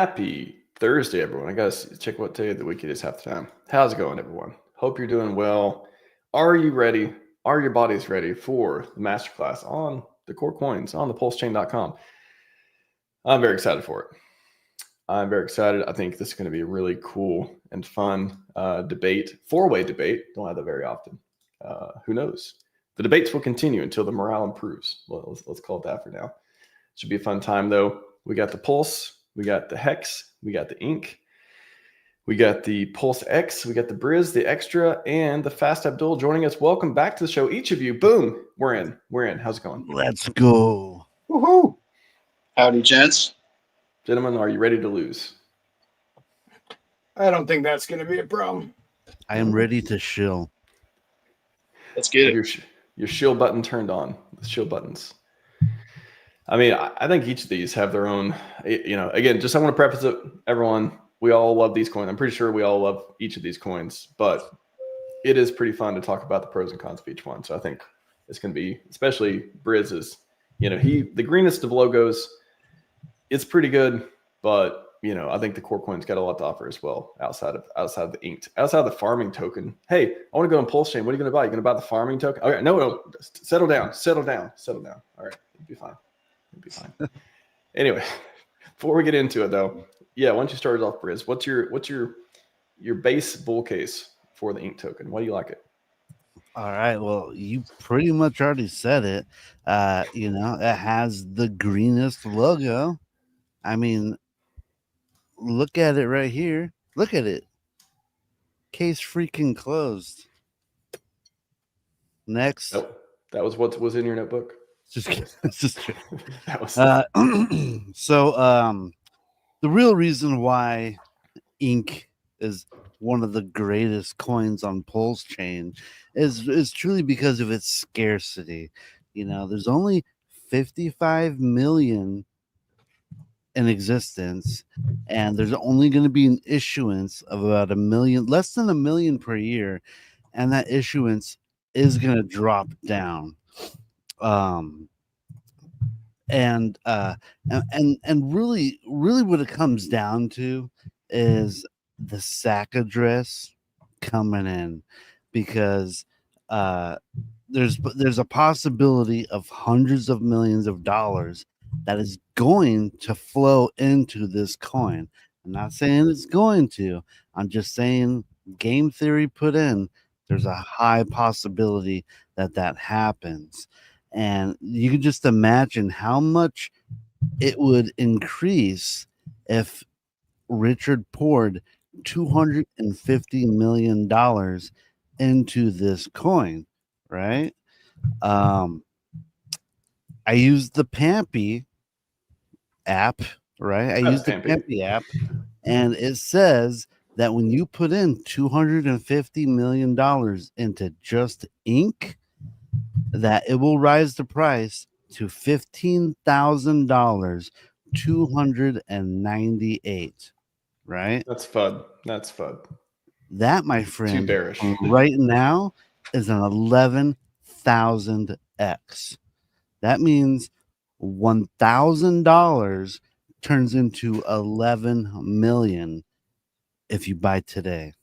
Happy Thursday, everyone. I gotta check what day of the week it is half the time. How's it going, everyone? Hope you're doing well. Are you ready? Are your bodies ready for the masterclass on the core coins on the PulseChain.com? I'm very excited for it. I'm very excited. I think this is going to be a really cool and fun debate, four-way debate. Don't have that very often. Who knows? The debates will continue until the morale improves. Well, let's call it that for now. Should be a fun time, though. We got the Pulse. We got the Hex, we got the Ink, we got the PulseX, we got the Briz, the Extra, and the Fast Abdul joining us. Welcome back to the show, each of you. Boom, we're in. How's it going? Let's go. Woohoo! Howdy, gents. Gentlemen, are you ready to lose? I don't think that's going to be a problem. I am ready to shill. Let's get it. Your shill button turned on. The shill buttons. I mean, I think each of these have their own, again, just I want to preface it, everyone, we all love these coins. I'm pretty sure we all love each of these coins, but it is pretty fun to talk about the pros and cons of each one. So I think it's going to be, especially Briz's, the greenest of logos, it's pretty good, but, I think the core coin's got a lot to offer as well outside of the inked, outside of the farming token. Hey, I want to go on PulseChain. What are you going to buy? You're going to buy the farming token? Okay, no, settle down. All right, it'll be fine. Anyway, before we get into it, though, why don't you start us off, Briz? What's your base bull case for the ink token? Why do you like it? All right. Well, you pretty much already said it. It has the greenest logo. I mean, look at it right here. Look at it. Case freaking closed. Next. Nope. That was what was in your notebook. Just that was the real reason why ink is one of the greatest coins on PulseChain is truly because of its scarcity. There's only 55 million in existence, and there's only going to be an issuance of about less than a million per year, and that issuance is going to drop down. And really what it comes down to is the SAC address coming in, because there's a possibility of hundreds of millions of dollars that is going to flow into this coin. I'm not saying it's going to. I'm just saying game theory put in, there's a high possibility that happens. And you can just imagine how much it would increase if Richard poured $250 million into this coin, right? I used the Pampy app, right? I used the Pampy app, and it says that when you put in $250 million into just ink, that it will rise the price to $15,000, 298, right? That's FUD. That, my friend, too bearish. Right now is an 11,000x. That means $1,000 turns into 11 million if you buy today.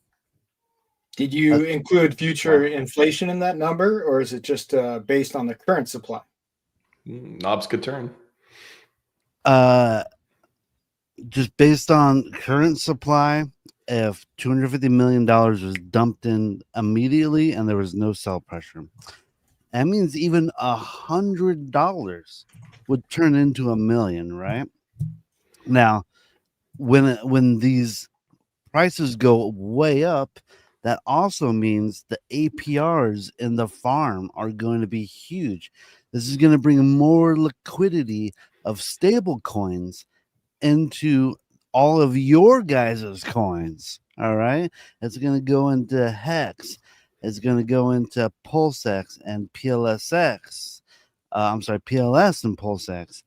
Did you include future inflation in that number, or is it just based on the current supply? Knobs could turn. Just based on current supply, if $250 million was dumped in immediately and there was no sell pressure, that means even $100 would turn into $1 million, right? Now, when these prices go way up, that also means the APRs in the farm are going to be huge. This is going to bring more liquidity of stable coins into all of your guys' coins. All right. It's going to go into Hex. It's going to go into PulseX and PLSX. PLS and PulseX.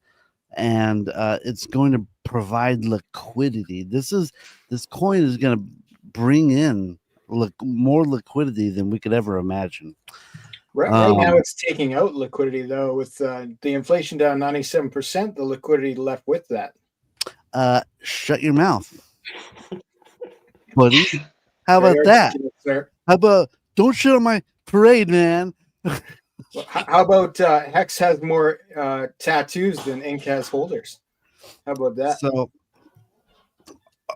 And it's going to provide liquidity. This coin is going to bring in more liquidity than we could ever imagine. Right now, it's taking out liquidity, though, with the inflation down 97%. The liquidity left with that. shut your mouth, buddy. How Very about that? articulate, sir. How about don't shit on my parade, man? Well, how about Hex has more tattoos than Ink has holders? How about that? So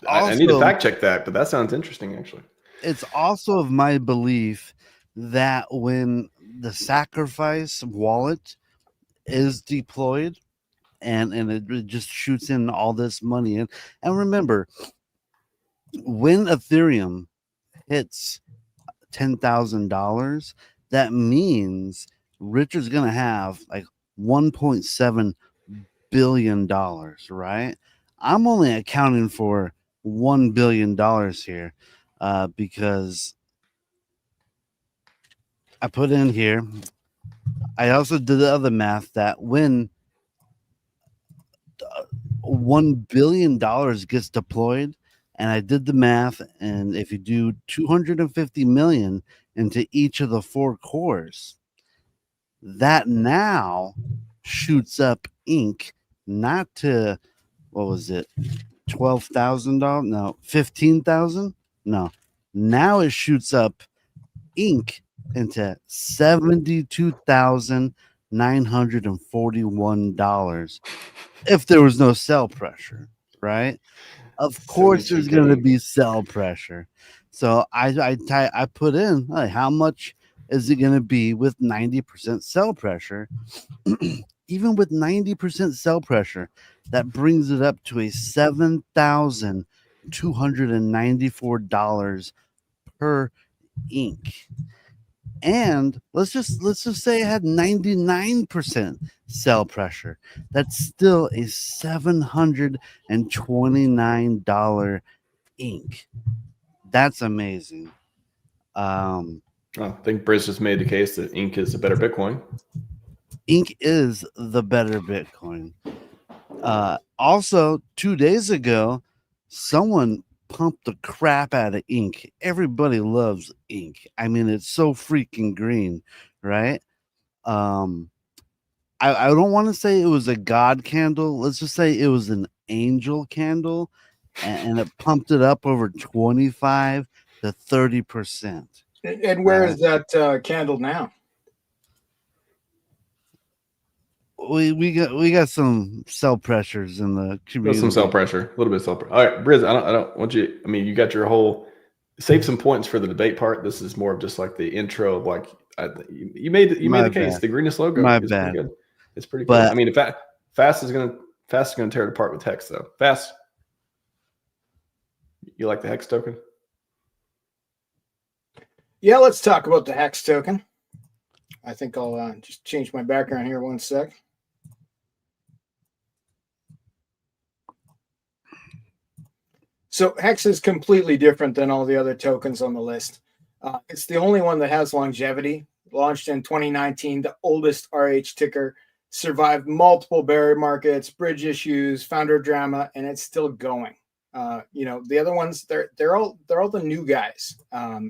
I need to also, fact check that, but that sounds interesting, actually. it's also of my belief that when the sacrifice wallet is deployed and it just shoots in all this money in, and remember, when Ethereum hits $10,000, that means Richard's gonna have like $1.7 billion, right? I'm only accounting for $1 billion here because I put in here. I also did the other math that when $1 billion gets deployed, and I did the math, and if you do 250 million into each of the 4 cores, that now shoots up Inc. not to, what was it, $12,000? No, 15,000? No. Now it shoots up Inc. into $72,941 if there was no sell pressure, right? Of course, there's going to be sell pressure. So I put in, like, how much is it going to be with 90% sell pressure? Even with 90% sell pressure, that brings it up to a $7,294 per ink. And let's just say it had 99% sell pressure. That's still a $729 ink. That's amazing. I think Briz just made the case that Ink is a better Bitcoin. Ink is the better Bitcoin. Also, 2 days ago, someone pumped the crap out of Ink. Everybody loves Ink. I mean, it's so freaking green, right? I don't want to say it was a god candle. Let's just say it was an angel candle, and it pumped it up over 25 to 30%. And where is that candle now? We got some sell pressures in the community. Some sell pressure, a little bit of sell pressure. All right, Briz, I don't want you. I mean, you got your whole. Save some points for the debate part. This is more of just like the intro of like you made the case. The greenest logo is pretty good. It's pretty cool. I mean, if Fast is gonna tear it apart with Hex though. Fast, you like the Hex token? Yeah, let's talk about the Hex token. I think I'll just change my background here 1 sec. So Hex is completely different than all the other tokens on the list. It's the only one that has longevity. Launched in 2019, the oldest RH ticker, survived multiple bear markets, bridge issues, founder drama, and it's still going. The other ones, they're all the new guys.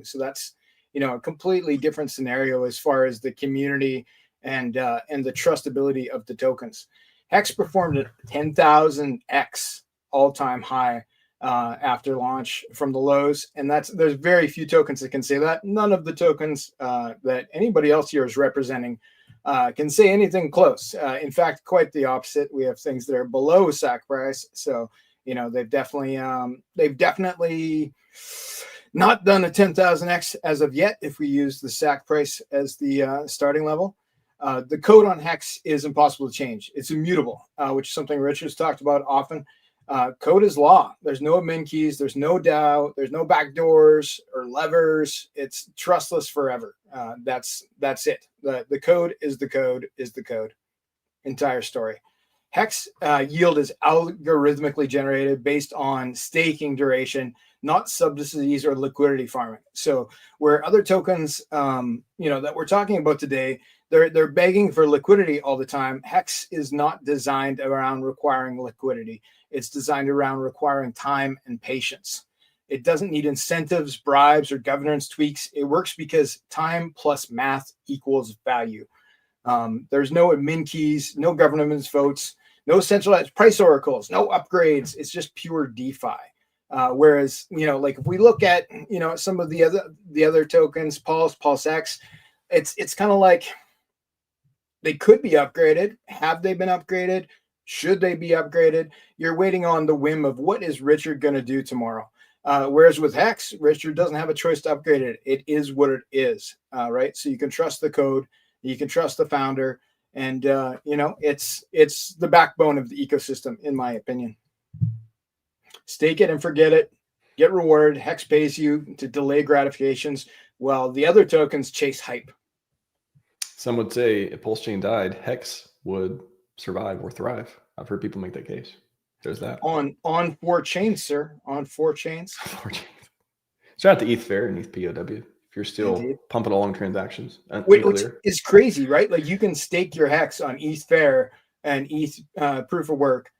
So that's a completely different scenario as far as the community and the trustability of the tokens. Hex performed at 10,000x all-time high after launch from the lows, and there's very few tokens that can say that. None of the tokens that anybody else here is representing can say anything close. In fact, quite the opposite. We have things that are below SAC price. So they've definitely not done a 10,000x as of yet. If we use the SAC price as the starting level, the code on Hex is impossible to change. It's immutable, which is something Richard's talked about often. Code is law. There's no admin keys. There's no DAO. There's no backdoors or levers. It's trustless forever. That's it. The code is the code is the code. Entire story. Hex yield is algorithmically generated based on staking duration, not subsidies or liquidity farming. So where other tokens, that we're talking about today, they're begging for liquidity all the time. Hex is not designed around requiring liquidity. It's designed around requiring time and patience. It doesn't need incentives, bribes, or governance tweaks. It works because time plus math equals value. There's no admin keys, no governance votes. no centralized price oracles, no upgrades. It's just pure DeFi. Whereas, like if we look at, some of the other tokens, PulseX, it's kind of like they could be upgraded. Have they been upgraded? Should they be upgraded? You're waiting on the whim of what is Richard going to do tomorrow. Whereas with Hex, Richard doesn't have a choice to upgrade it. It is what it is, right? So you can trust the code, you can trust the founder, and it's the backbone of the ecosystem, in my opinion. Stake it and forget it. Get rewarded. Hex pays you to delay gratifications, while the other tokens chase hype. Some would say if PulseChain died, Hex would survive or thrive. I've heard people make that case. There's that. On 4 chains, sir. On 4 chains. 4 chains. Shout out to ETH Fair and ETH POW if you're still Indeed. pumping along transactions. Which is crazy, right? Like you can stake your Hex on ETH Fair and ETH Proof of Work,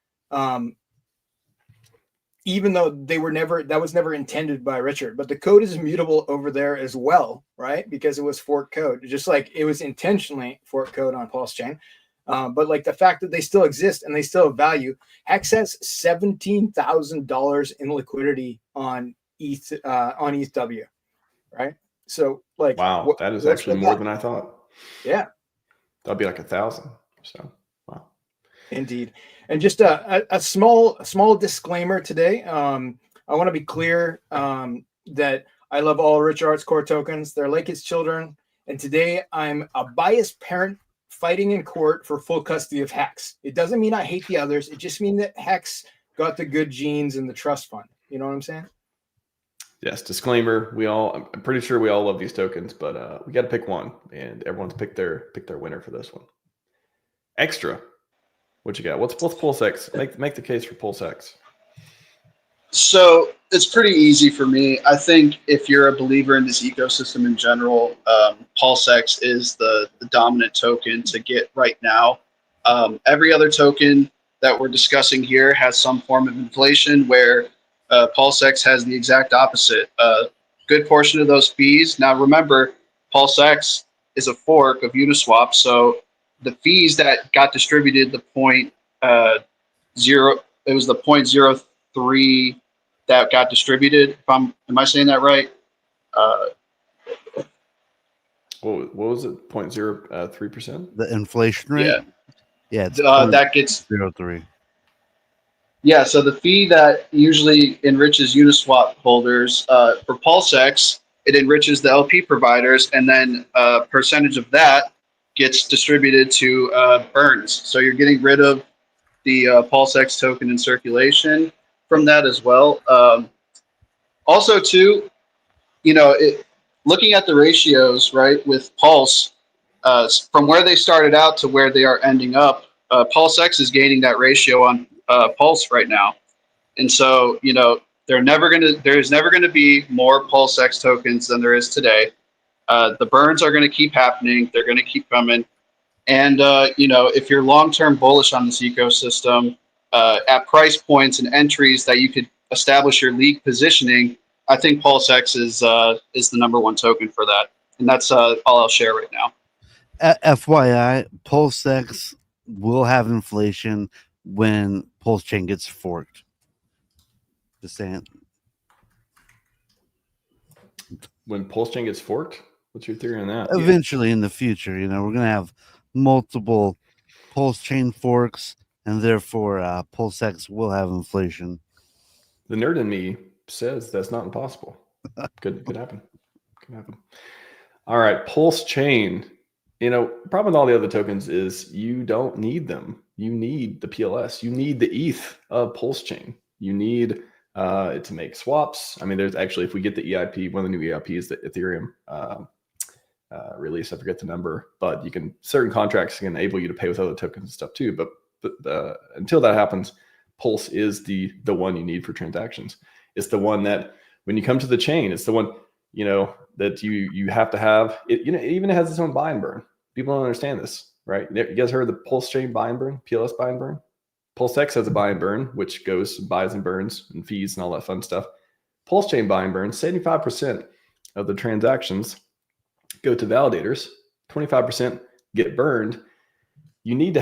even though that was never intended by Richard. But the code is immutable over there as well, right? Because it was fork code, just like it was intentionally fork code on PulseChain. But like the fact that they still exist and they still have value. Hex has $17,000 in liquidity on ETHW, right? So like, wow, that is actually more than I thought. Yeah, that'd be like 1,000. So wow, indeed. And just a small disclaimer today. I want to be clear that I love all Rich Art's core tokens. They're like his children, and today I'm a biased parent fighting in court for full custody of Hex. It doesn't mean I hate the others. It just means that Hex got the good genes in the trust fund. You know what I'm saying? Yes. Disclaimer: I'm pretty sure we all love these tokens, but we got to pick one, and everyone's pick their winner for this one. Extra, what you got? What's PulseX? Make the case for PulseX. So it's pretty easy for me. I think if you're a believer in this ecosystem in general, PulseX is the dominant token to get right now. Every other token that we're discussing here has some form of inflation, where PulseX has the exact opposite. Good portion of those fees. Now remember, PulseX is a fork of Uniswap, so the fees that got distributed, the 0.03 that got distributed. Am I saying that right? What was it? 0.03%? The inflation rate? Yeah, it's that gets 0.03. Yeah, so the fee that usually enriches Uniswap holders, for PulseX, it enriches the LP providers, and then a percentage of that gets distributed to burns. So you're getting rid of the PulseX token in circulation from that as well. Also, too, looking at the ratios, right, with Pulse, from where they started out to where they are ending up, PulseX is gaining that ratio on Pulse right now. And so, there's never going to be more PulseX tokens than there is today. The burns are going to keep happening. They're going to keep coming. And, if you're long-term bullish on this ecosystem, at price points and entries that you could establish your league positioning, I think PulseX is the #1 token for that. And that's all I'll share right now. FYI, PulseX will have inflation when PulseChain gets forked. Just saying. When PulseChain gets forked? What's your theory on that? Eventually in the future, we're going to have multiple PulseChain forks, and therefore PulseX will have inflation. The nerd in me says that's not impossible. Could happen. Could happen. All right, PulseChain. Problem with all the other tokens is you don't need them. You need the PLS. You need the ETH of PulseChain. You need it to make swaps. I mean, there's actually, if we get the EIP, one of the new EIPs, the Ethereum release, I forget the number, but certain contracts can enable you to pay with other tokens and stuff too. But until that happens, Pulse is the one you need for transactions. It's the one that when you come to the chain, it's the one that you have to have. It even has its own buy and burn. People don't understand this, right? You guys heard of the PulseChain buy and burn, PLS buy and burn? PulseX has a buy and burn, which goes and buys and burns and fees and all that fun stuff. PulseChain buy and burn, 75% of the transactions go to validators, 25% get burned. you need to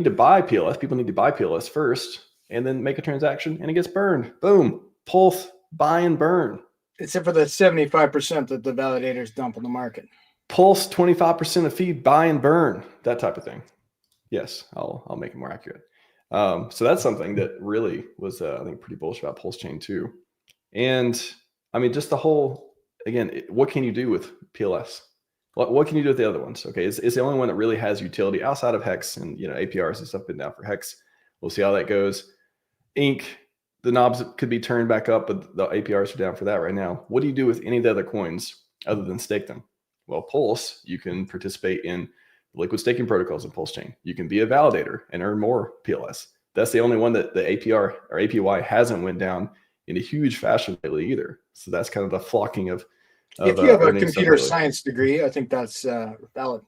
buy PLS. People need to buy PLS first and then make a transaction and it gets burned. Boom. Pulse, buy and burn. Except for the 75% that the validators dump on the market. Pulse 25% of fee, buy and burn, that type of thing. Yes, I'll make it more accurate. So that's something that really was, I think, pretty bullish about PulseChain too. And I mean, just the whole, again, what can you do with PLS? What can you do with the other ones? Okay, it's the only one that really has utility outside of Hex, and APRs and stuff been down for Hex. We'll see how that goes. Ink, the knobs could be turned back up, but the APRs are down for that right now. What do you do with any of the other coins other than stake them? Well, Pulse, you can participate in liquid staking protocols in PulseChain. You can be a validator and earn more PLS. That's the only one that the APR or APY hasn't went down in a huge fashion lately either. So that's kind of the flocking of if you have a computer science degree, I think that's valid.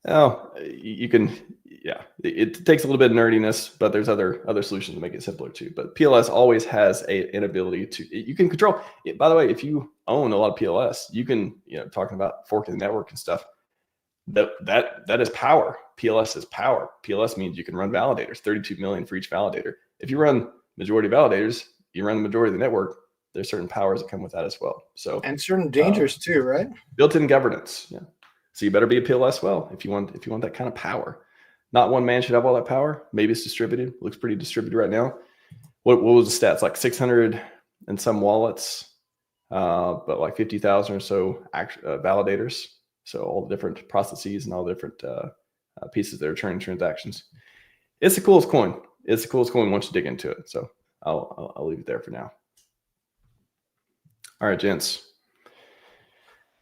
Oh, you can, yeah. It takes a little bit of nerdiness, but there's other solutions to make it simpler too. But PLS always has an ability to, you can control it. By the way, if you own a lot of PLS, you can, talking about forking the network and stuff, that is power. PLS is power. PLS means you can run validators, 32 million for each validator. If you run majority validators, you run the majority of the network. There's certain powers that come with that as well. So and certain dangers too, right? Built-in governance. Yeah. So you better be a PLS well if you want that kind of power. Not one man should have all that power. Maybe it's distributed. It looks pretty distributed right now. What was the stats? Like 600 and some wallets, but like 50,000 or so validators. So all the different processes and all the different pieces that are turning transactions. It's the coolest coin. It's the coolest coin once you dig into it. So I'll leave it there for now. All right, gents.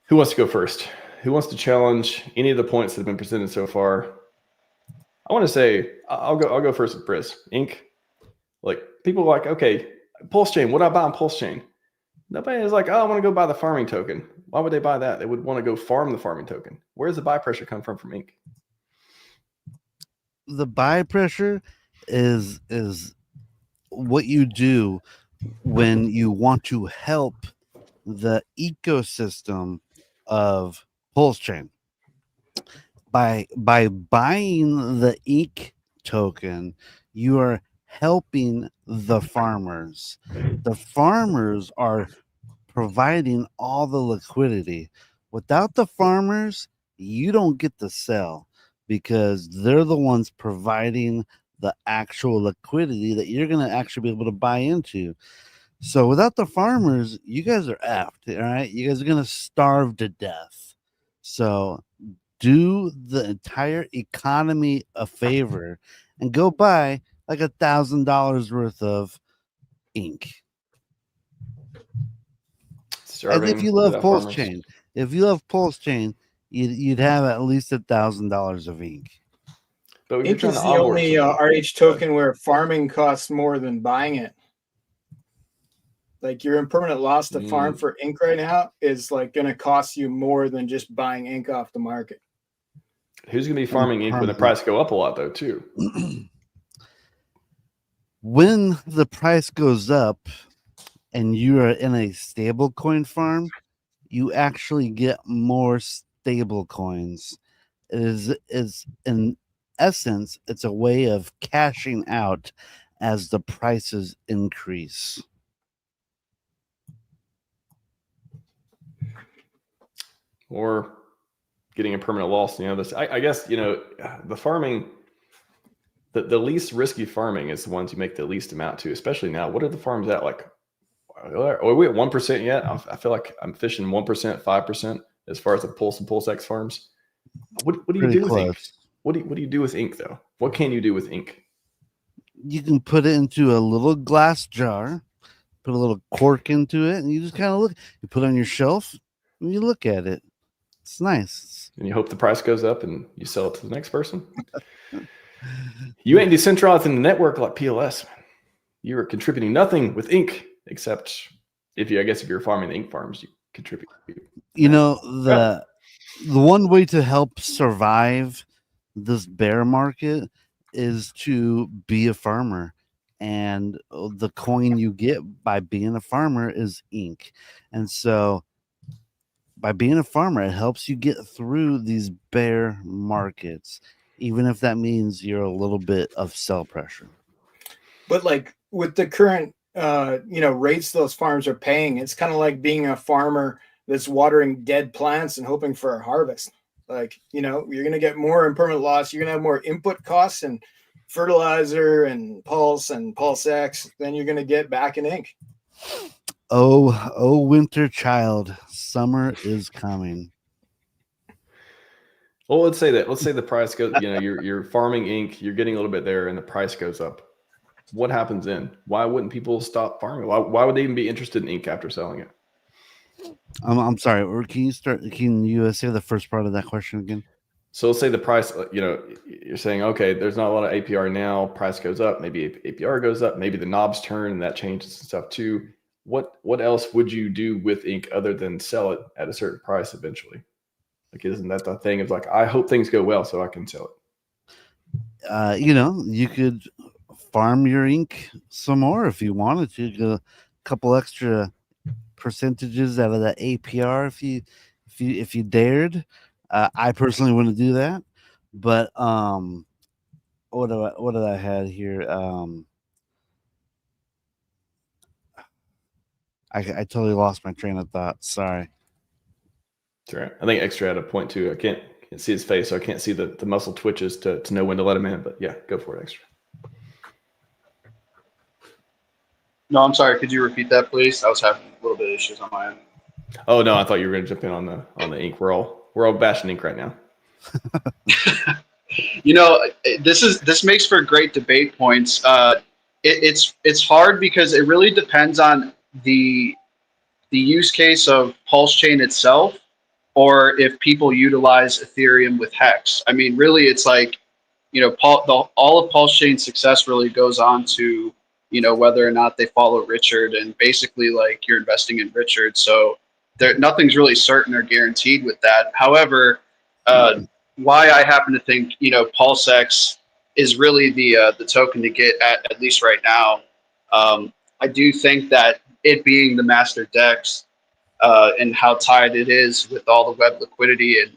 Who wants to go first? Who wants to challenge any of the points that have been presented so far? I want to say I'll go first with Briz. Inc. Like people are like, okay, PulseChain. What do I buy on PulseChain? Nobody is like, oh, I want to go buy the farming token. Why would they buy that? They would want to go farm the farming token. Where does the buy pressure come from Inc? The buy pressure is what you do when you want to help the ecosystem of PulseChain. By buying the EEK token, you are helping the farmers. The farmers are providing all the liquidity. Without the farmers, you don't get to sell because they're the ones providing the actual liquidity that you're going to actually be able to buy into. So without the farmers, you guys are effed, all right? You guys are going to starve to death. So do the entire economy a favor and go buy like $1,000 worth of ink. And if you love PulseChain, you'd have at least $1,000 of ink. But ink is the only RH token where farming costs more than buying it. Like your impermanent loss to farm for ink right now is like going to cost you more than just buying ink off the market. Who's going to be farming ink when the price go up a lot though too? When the price goes up and you are in a stable coin farm, you actually get more stable coins. It is in essence, it's a way of cashing out as the prices increase. Or getting a permanent loss. I guess, the farming, the least risky farming is the ones you make the least amount to, especially now. What are the farms at? Like, are we at 1% yet? I feel like I'm fishing 1%, 5% as far as the Pulse and PulseX farms. What do you do with ink? What do you do with ink though? What can you do with ink? You can put it into a little glass jar, put a little cork into it, and you just kind of look. You put it on your shelf and you look at it. It's nice. And you hope the price goes up and you sell it to the next person. You ain't decentralized in the network like PLS. You are contributing nothing with ink except if you're farming the ink farms, you contribute. The one way to help survive this bear market is to be a farmer, and the coin you get by being a farmer is ink. And so by being a farmer, it helps you get through these bear markets. even if that means you're a little bit of sell pressure. But like with the current rates those farms are paying, it's kind of like being a farmer that's watering dead plants and hoping for a harvest. Like, you're going to get more impermanent loss. You're going to have more input costs and fertilizer and Pulse and PulseX than you're going to get back in ink. Oh, winter child, summer is coming. Well, let's say the price goes, you're farming ink, you're getting a little bit there and the price goes up. What happens then? Why wouldn't people stop farming? Why would they even be interested in ink after selling it? I'm sorry. Or can you say the first part of that question again? So let's say the price, you're saying, okay, there's not a lot of APR now. Price goes up. Maybe APR goes up. Maybe the knobs turn and that changes and stuff too. What else would you do with ink other than sell it at a certain price eventually? Like, isn't that the thing of like, I hope things go well so I can sell it? You could farm your ink some more if you wanted to. Get a couple extra percentages out of that APR if you dared. I personally wouldn't do that, but what did I had here? I totally lost my train of thought. Sorry. That's right. I think Extra had a point too. I can't see his face, so I can't see the muscle twitches to know when to let him in. But yeah, go for it, Extra. No, I'm sorry. Could you repeat that, please? I was having a little bit of issues on my end. Oh no, I thought you were going to jump in on the ink. We're all bashing ink right now. This makes for great debate points. It's hard because it really depends on the use case of PulseChain itself, or if people utilize Ethereum with Hex. I mean, really, it's like, all of PulseChain's success really goes on to, whether or not they follow Richard, and basically like you're investing in Richard. So nothing's really certain or guaranteed with that. However, why I happen to think, PulseX is really the token to get at least right now. I do think that it being the master DEX, and how tied it is with all the web liquidity and,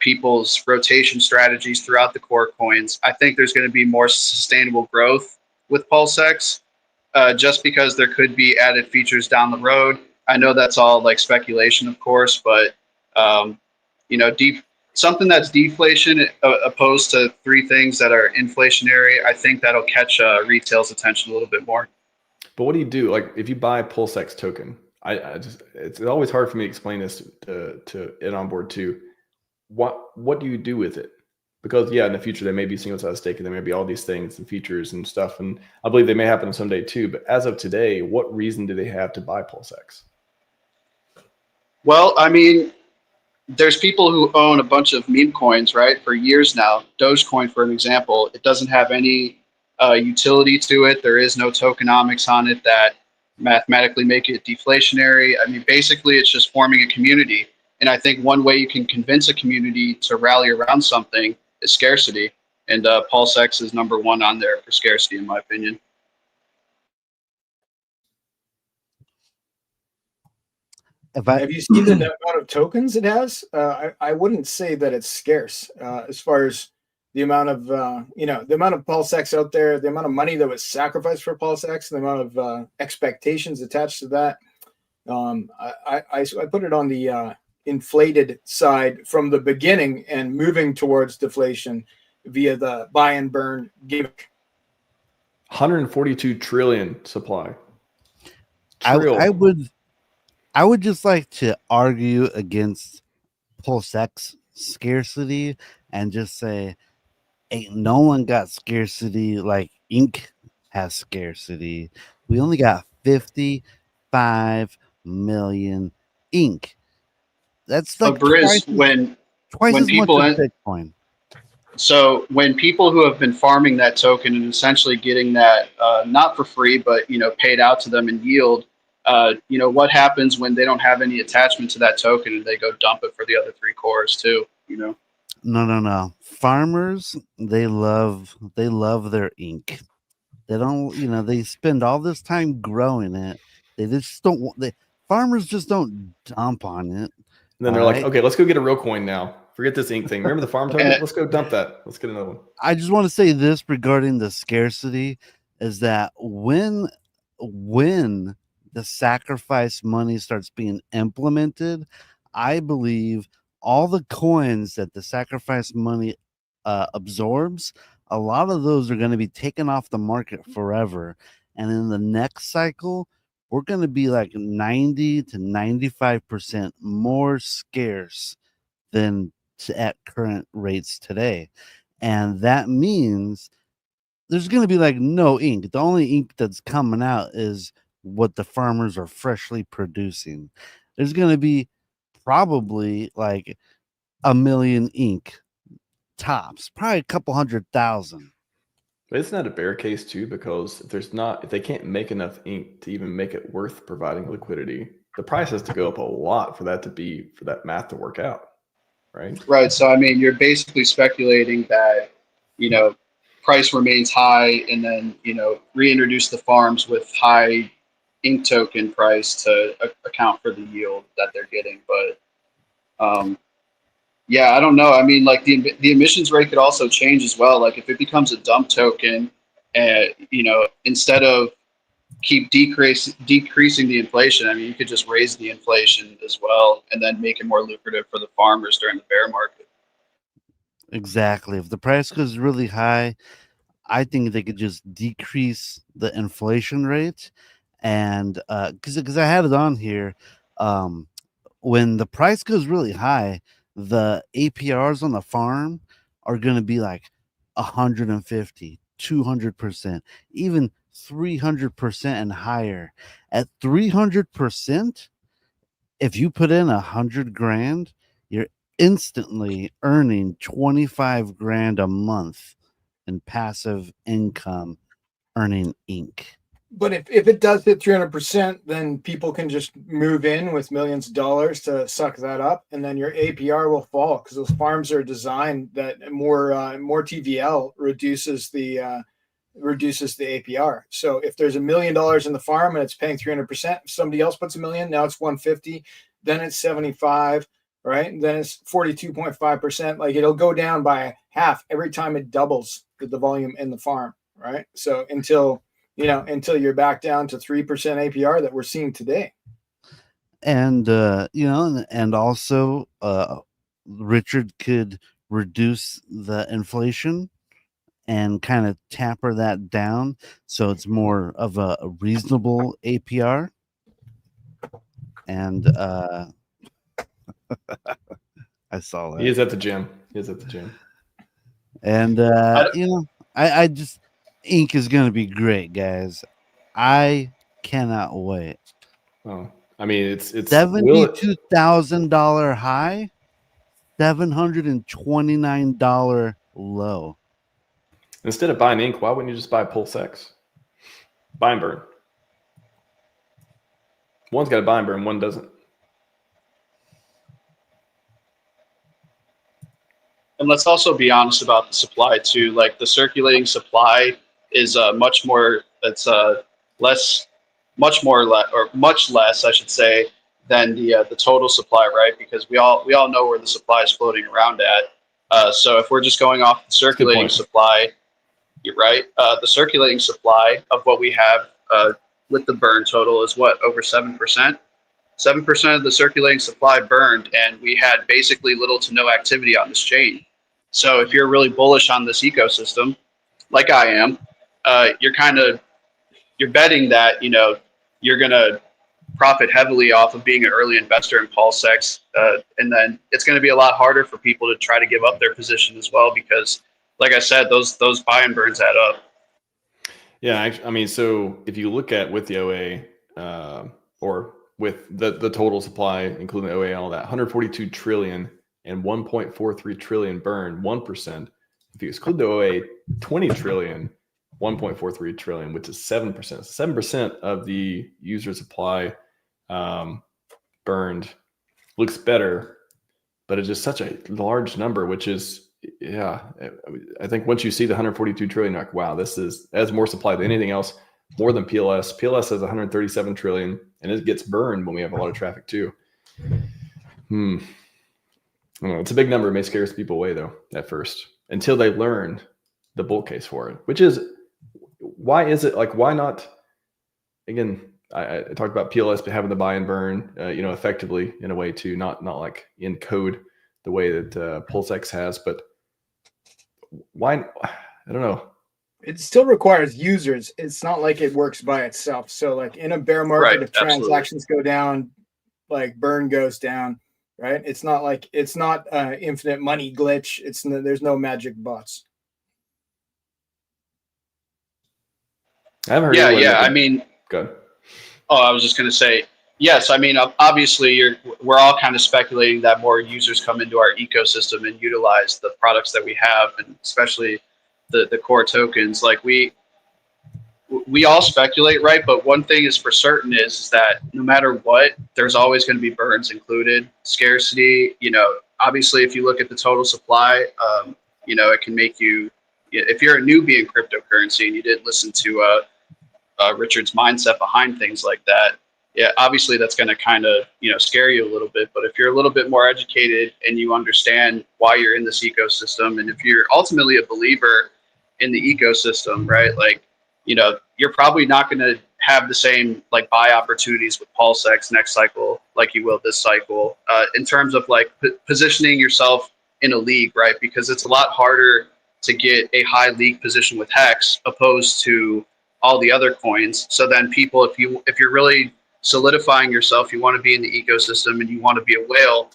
people's rotation strategies throughout the core coins, I think there's going to be more sustainable growth with PulseX, just because there could be added features down the road. I know that's all like speculation, of course, but something that's deflation opposed to three things that are inflationary, I think that'll catch retail's attention a little bit more. But what do you do? Like, if you buy PulseX token, it's always hard for me to explain this to it on board too. What do you do with it? Because in the future there may be single side staking, there may be all these things and features and stuff, and I believe they may happen someday too. But as of today, what reason do they have to buy PulseX? Well, I mean, there's people who own a bunch of meme coins, right, for years now. Dogecoin, for an example, it doesn't have any utility to it. There is no tokenomics on it that mathematically make it deflationary. I mean, basically, it's just forming a community. And I think one way you can convince a community to rally around something is scarcity. And PulseX is number one on there for scarcity, in my opinion. Have you seen the amount of tokens it has? I wouldn't say that it's scarce as far as the amount of the amount of PulseX out there, the amount of money that was sacrificed for PulseX, the amount of expectations attached to that. I put it on the inflated side from the beginning and moving towards deflation via the buy and burn gimmick. 142 trillion supply. I would just like to argue against PulseX scarcity and just say, ain't no one got scarcity like ink has scarcity. We only got 55 million ink. That's like twice when as people much as Bitcoin. So when people who have been farming that token and essentially getting that not for free, but paid out to them in yield, what happens when they don't have any attachment to that token and they go dump it for the other three cores too? No. Farmers, they love their ink. They don't, they spend all this time growing it. They just don't farmers just don't dump on it. And then they're like, okay, let's go get a real coin now. Forget this ink thing. Remember the farm token? Let's go dump that. Let's get another one. I just want to say this regarding the scarcity is that when the sacrifice money starts being implemented, I believe all the coins that the sacrifice money absorbs, a lot of those are going to be taken off the market forever. And in the next cycle, we're going to be like 90 to 95% more scarce than at current rates today. And that means there's going to be like no ink. The only ink that's coming out is what the farmers are freshly producing. There's going to be probably like 1 million ink tops, probably a couple 100,000. But isn't that a bear case too? Because if they can't make enough ink to even make it worth providing liquidity, the price has to go up a lot for that math to work out, right? Right. So I mean, you're basically speculating that, price remains high, and then reintroduce the farms with high ink token price to account for the yield that they're getting. But yeah, I don't know. I mean, like the emissions rate could also change as well. Like if it becomes a dump token, instead of keep decreasing the inflation, I mean, you could just raise the inflation as well, and then make it more lucrative for the farmers during the bear market. Exactly. If the price goes really high, I think they could just decrease the inflation rate. And because I had it on here, when the price goes really high, the APRs on the farm are going to be like 150, 200%, even 300% and higher. At 300%, if you put in 100 grand, you're instantly earning 25 grand a month in passive income earning ink. But if it does hit 300%, then people can just move in with millions of dollars to suck that up, and then your APR will fall because those farms are designed that more TVL reduces the APR. So if there's $1 million in the farm and it's paying 300%, if somebody else puts $1 million, now it's 150, then it's 75, right? And then it's 42.5%. Like it'll go down by half every time it doubles the volume in the farm, right? So until you're back down to 3% APR that we're seeing today. And and also Richard could reduce the inflation and kind of taper that down so it's more of a reasonable APR. And I saw that. He is at the gym. And I just ink is going to be great, guys. I cannot wait. Oh, I mean, it's $72,000 high, $729 low. Instead of buying ink, why wouldn't you just buy PulseX? Buy and burn. One's got a buy and burn, one doesn't. And let's also be honest about the supply too. Like the circulating supply is much less, I should say, than the total supply, right? Because we all know where the supply is floating around at. So if we're just going off the circulating supply, you're right. The circulating supply of what we have with the burn total is what, over 7%? 7% of the circulating supply burned, and we had basically little to no activity on this chain. So if you're really bullish on this ecosystem, like I am, you're betting that you're gonna profit heavily off of being an early investor in PulseX, and then it's going to be a lot harder for people to try to give up their position as well because, like I said, those buy and burns add up. Yeah, I mean, so if you look at with the OA or with the total supply, including the OA and all that, 142 trillion and 1.43 trillion burn, 1%. If you exclude the OA, 20 trillion, 1.43 trillion, which is 7%. 7% of the user supply burned looks better, but it's just such a large number, which is, yeah, I think once you see the 142 trillion, you're like, wow, that's more supply than anything else, more than PLS. PLS has 137 trillion, and it gets burned when we have a lot of traffic too. It's a big number. It may scare people away though at first until they learn the bull case for it, which is why is it like, why not? Again, I talked about PLS having the buy and burn, effectively in a way to not like in code the way that PulseX has, but why? I don't know. It still requires users. It's not like it works by itself. So like in a bear market, Right, if transactions go down, like burn goes down, right? It's not like it's not infinite money glitch. There's no magic bots. I haven't heard. Yeah. I mean, good. Oh, I was just going to say, yes. I mean, obviously, we're all kind of speculating that more users come into our ecosystem and utilize the products that we have, and especially the core tokens. Like we all speculate, right? But one thing is for certain is that no matter what, there's always going to be burns included, scarcity. Obviously, if you look at the total supply, it can make you, if you're a newbie in cryptocurrency and you didn't listen to Richard's mindset behind things like that, yeah, obviously that's going to kind of scare you a little bit. But if you're a little bit more educated and you understand why you're in this ecosystem, and if you're ultimately a believer in the ecosystem, right, like you're probably not going to have the same like buy opportunities with PulseX next cycle like you will this cycle, in terms of like positioning yourself in a league, right? Because it's a lot harder to get a high league position with Hex opposed to all the other coins. So then people, if you're really solidifying yourself, you want to be in the ecosystem and you want to be a whale,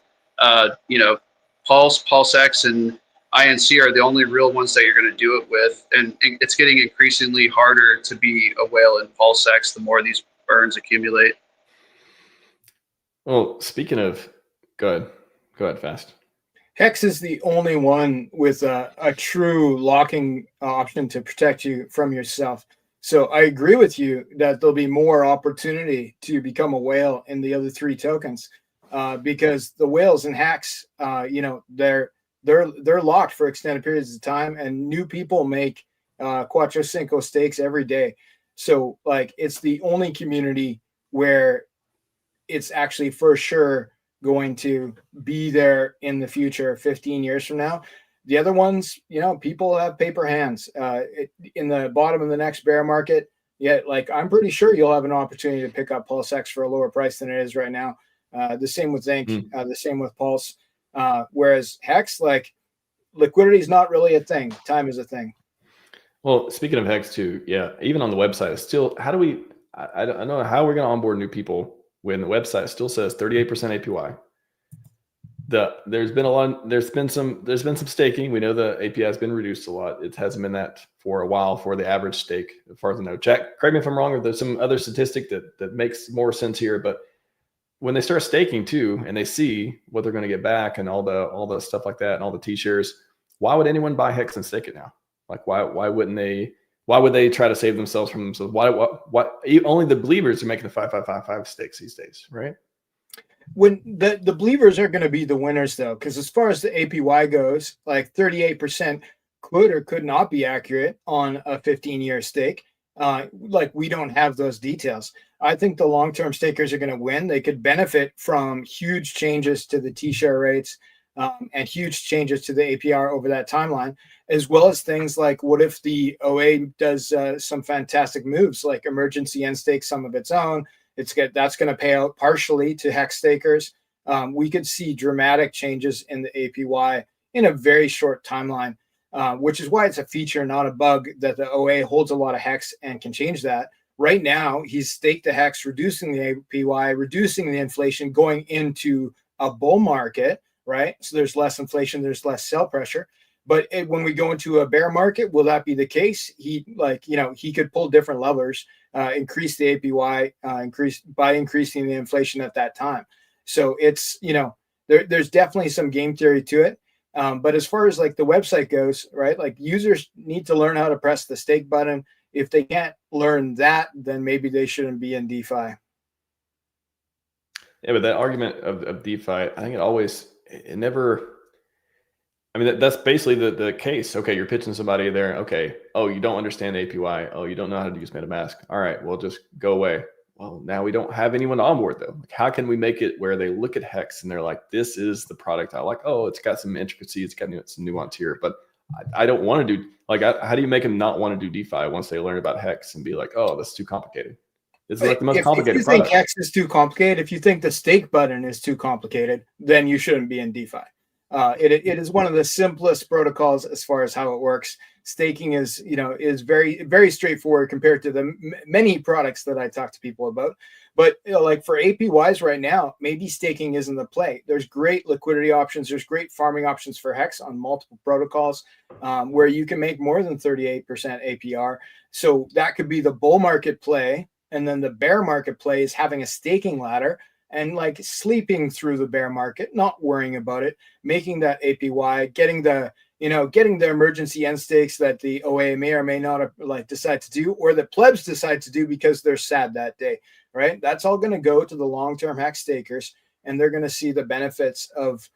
PulseX and INC are the only real ones that you're going to do it with. And it's getting increasingly harder to be a whale in PulseX the more these burns accumulate. Well, speaking of, go ahead fast. Hex is the only one with a true locking option to protect you from yourself. So I agree with you that there'll be more opportunity to become a whale in the other three tokens, because the whales and Hex, they're locked for extended periods of time, and new people make Cuatro Cinco stakes every day. So like it's the only community where it's actually for sure going to be there in the future, 15 years from now. The other ones, people have paper hands. In the bottom of the next bear market, like I'm pretty sure you'll have an opportunity to pick up PulseX for a lower price than it is right now. The same with Zinc, the same with Pulse. Whereas Hex, like liquidity is not really a thing. Time is a thing. Well, speaking of Hex too, yeah, even on the website, still, how do we? I don't know how we're going to onboard new people when the website still says 38% APY. There's been some staking. We know the API has been reduced a lot. It hasn't been that for a while for the average stake, as far as I know. Jack, correct me if I'm wrong, or there's some other statistic that makes more sense here. But when they start staking too, and they see what they're going to get back and all the stuff like that and all the T-shares, why would anyone buy Hex and stake it now? Like why wouldn't they? Why would they try to save themselves from themselves? Why only the believers are making the 5555 stakes these days, right? When the believers are going to be the winners though, because as far as the APY goes, like 38% could or could not be accurate on a 15-year stake. Like we don't have those details. I think the long-term stakers are going to win. They could benefit from huge changes to the T-share rates and huge changes to the APR over that timeline, as well as things like what if the OA does some fantastic moves like emergency end stake some of its own. That's going to pay out partially to Hex stakers. We could see dramatic changes in the APY in a very short timeline, which is why it's a feature, not a bug, that the OA holds a lot of Hex and can change that. Right now, he's staked the Hex, reducing the APY, reducing the inflation, going into a bull market, right? So there's less inflation, there's less sell pressure. But when we go into a bear market, will that be the case? He could pull different levers, increase the APY, increasing the inflation at that time. So it's, there's definitely some game theory to it. But as far as like the website goes, right, like users need to learn how to press the stake button. If they can't learn that, then maybe they shouldn't be in DeFi. Yeah, but that argument of DeFi, I think it never. I mean, that's basically the case. Okay, you're pitching somebody there. Okay, oh, you don't understand APY. Oh, you don't know how to use MetaMask. All right, well, just go away. well, now we don't have anyone on board though. Like, how can we make it where they look at Hex and they're like, this is the product I like. Oh, it's got some intricacy, it's got some nuance here, but I don't want to do like. How do you make them not want to do DeFi once they learn about Hex and be like, oh, that's too complicated? This is like the most complicated product. If you think Hex is too complicated, if you think the stake button is too complicated, then you shouldn't be in DeFi. It is one of the simplest protocols as far as how it works. Staking is, is very, very straightforward compared to the many products that I talk to people about. But like for APYs right now, maybe staking isn't the play. There's great liquidity options. There's great farming options for Hex on multiple protocols where you can make more than 38% APR. So that could be the bull market play. And then the bear market play is having a staking ladder and like sleeping through the bear market, not worrying about it, making that APY, getting the emergency end stakes that the OA may or may not like decide to do, or the plebs decide to do because they're sad that day, right? That's all going to go to the long-term Hex stakers, and they're going to see the benefits of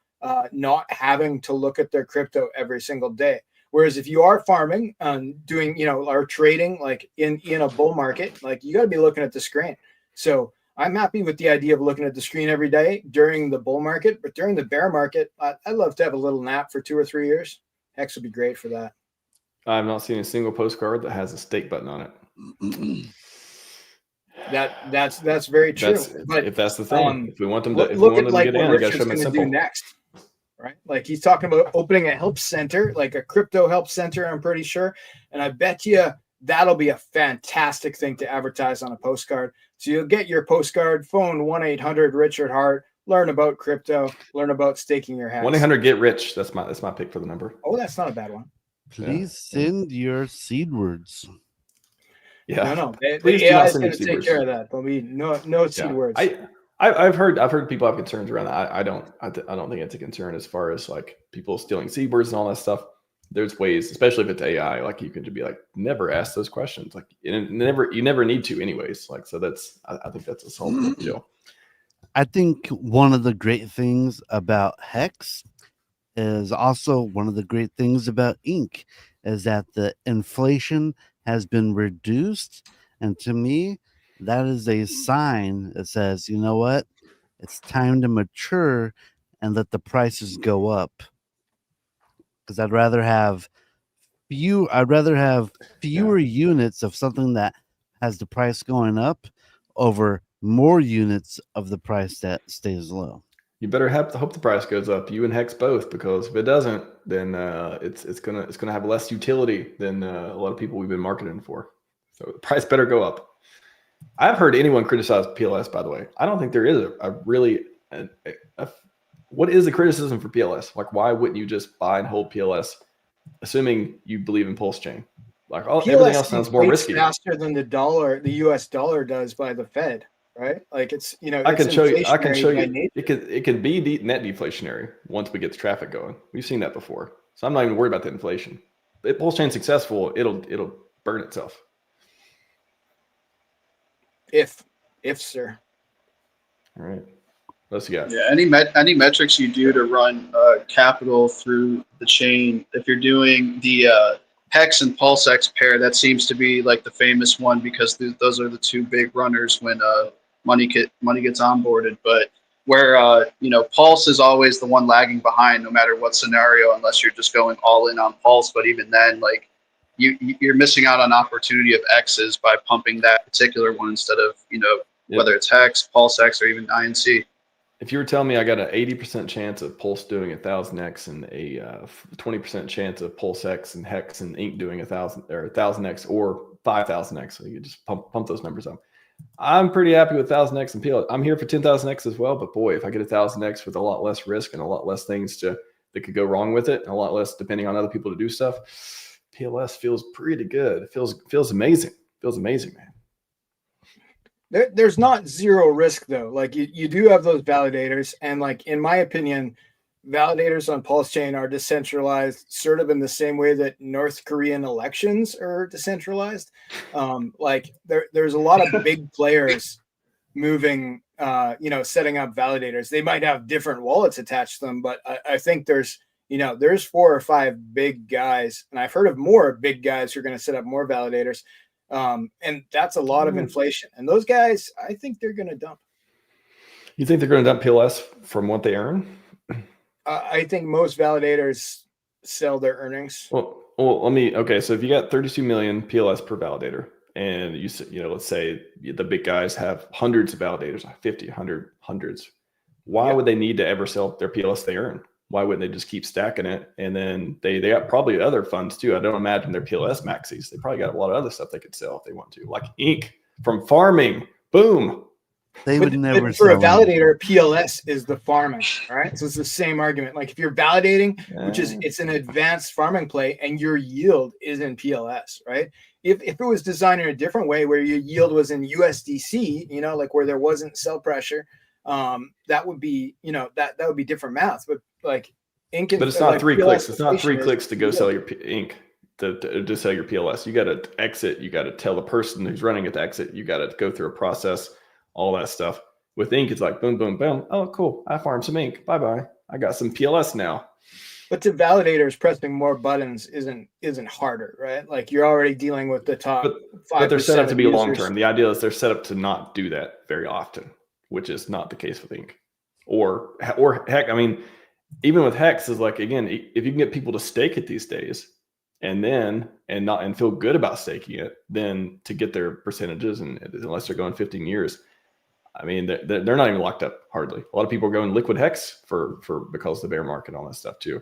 not having to look at their crypto every single day. Whereas if you are farming and doing, or trading like in a bull market, like you got to be looking at the screen. So I'm happy with the idea of looking at the screen every day during the bull market, but during the bear market, I'd love to have a little nap for 2 or 3 years. Hex would be great for that. I've not seen a single postcard that has a stake button on it. That's very true. But if that's the thing, if we want them to, get in, we got to show them it's simple. Do next, right? Like he's talking about opening a help center, like a crypto help center. I'm pretty sure, and I bet you that'll be a fantastic thing to advertise on a postcard. So you'll get your postcard, phone 1-800-Richard-Hart, learn about crypto, learn about staking your Hex. 1-800-GET-RICH. That's my pick for the number. Oh, that's not a bad one. Please send your seed words. Yeah. No. The AI is going to take care of that. There'll be no seed words. I've heard people have concerns around that. I don't think it's a concern as far as like people stealing seed words and all that stuff. There's ways, especially if it's AI, like you can just be like, never ask those questions. Like you never need to anyways. Like, so I think that's a solid deal. I think one of the great things about Hex is also one of the great things about ink is that the inflation has been reduced. And to me, that is a sign that says, you know what? It's time to mature and let the prices go up. Because I'd rather have fewer units of something that has the price going up over more units of the price that stays low. You better hope the price goes up, you and Hex both, because if it doesn't, then it's gonna have less utility than a lot of people we've been marketing for. So the price better go up. I've heard anyone criticize PLS, by the way. I don't think there is what is the criticism for PLS? Like, why wouldn't you just buy and hold PLS, assuming you believe in PulseChain? Like, everything else sounds more risky. Faster than the US dollar does by the Fed, right? Like it's I can show you. It can be net deflationary once we get the traffic going. We've seen that before, so I'm not even worried about the inflation. If PulseChain's successful, it'll burn itself. If sir. All right. Let's go. Yeah, any metrics you do to run capital through the chain, if you're doing the Hex and PulseX pair, that seems to be like the famous one because those are the two big runners when money gets onboarded. But where Pulse is always the one lagging behind no matter what scenario, unless you're just going all in on Pulse. But even then, like you're missing out on opportunity of X's by pumping that particular one instead of whether it's Hex, PulseX, or even INC. If you were telling me I got an 80% chance of Pulse doing 1000x and a 20% chance of PulseX and Hex and Ink doing 1000x or 5000x, so you just pump those numbers up. I'm pretty happy with 1000x and PLS. I'm here for 10,000x as well, but boy, if I get 1000x with a lot less risk and a lot less things that could go wrong with it, and a lot less depending on other people to do stuff, PLS feels pretty good. It feels amazing. Feels amazing, man. There's not zero risk though. Like you do have those validators, and like in my opinion, validators on PulseChain are decentralized, sort of in the same way that North Korean elections are decentralized. Like there's a lot of big players moving, setting up validators. They might have different wallets attached to them, but I think there's 4 or 5 big guys, and I've heard of more big guys who are going to set up more validators. And that's a lot of inflation. And those guys, I think they're going to dump. You think they're going to dump PLS from what they earn? I think most validators sell their earnings. Well, okay. So if you got 32 million PLS per validator, and let's say the big guys have hundreds of validators, 50, 100, hundreds. Why would they need to ever sell their PLS they earn? Why wouldn't they just keep stacking it? And then they got probably other funds too. I don't imagine they're PLS maxis. They probably got a lot of other stuff they could sell if they want to, like ink from farming. Boom. They would never for a sell validator, PLS is the farming, right? So it's the same argument. Like if you're validating, which is it's an advanced farming play, and your yield is in PLS, right? If it was designed in a different way, where your yield was in USDC, like where there wasn't sell pressure, that would be, that would be different math. But like ink, but it's not 3 clicks. It's not 3 clicks to go sell your ink. To sell your PLS, you got to exit. You got to tell the person who's running it to exit. You got to go through a process. All that stuff. With ink, it's like boom, boom, boom. Oh, cool. I farmed some ink. Bye-bye. I got some PLS now. But to validators, pressing more buttons isn't harder, right? Like you're already dealing with the top 5%. But they're set up to be long-term. The idea is they're set up to not do that very often, which is not the case with ink. Or heck, I mean, even with Hex is like, again, if you can get people to stake it these days and feel good about staking it, then to get their percentages, and unless they're going 15 years, I mean, they're not even locked up hardly. A lot of people are going liquid Hex because of the bear market and all that stuff too.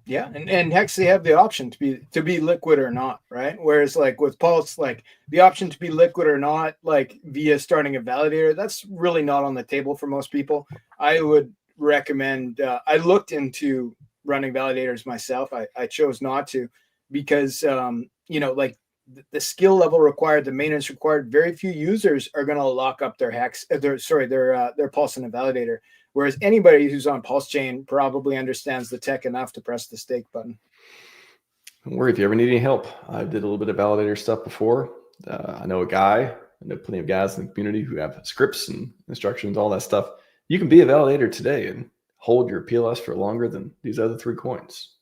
Yeah, and Hex, they have the option to be liquid or not, right? Whereas like with Pulse, like the option to be liquid or not, like via starting a validator, that's really not on the table for most people. I would recommend. I looked into running validators myself. I chose not to because like the skill level required, the maintenance required, very few users are going to lock up their Hex, their Pulse in a validator. Whereas anybody who's on PulseChain probably understands the tech enough to press the stake button. Don't worry if you ever need any help. I did a little bit of validator stuff before. I know plenty of guys in the community who have scripts and instructions, all that stuff. You can be a validator today and hold your PLS for longer than these other 3 coins.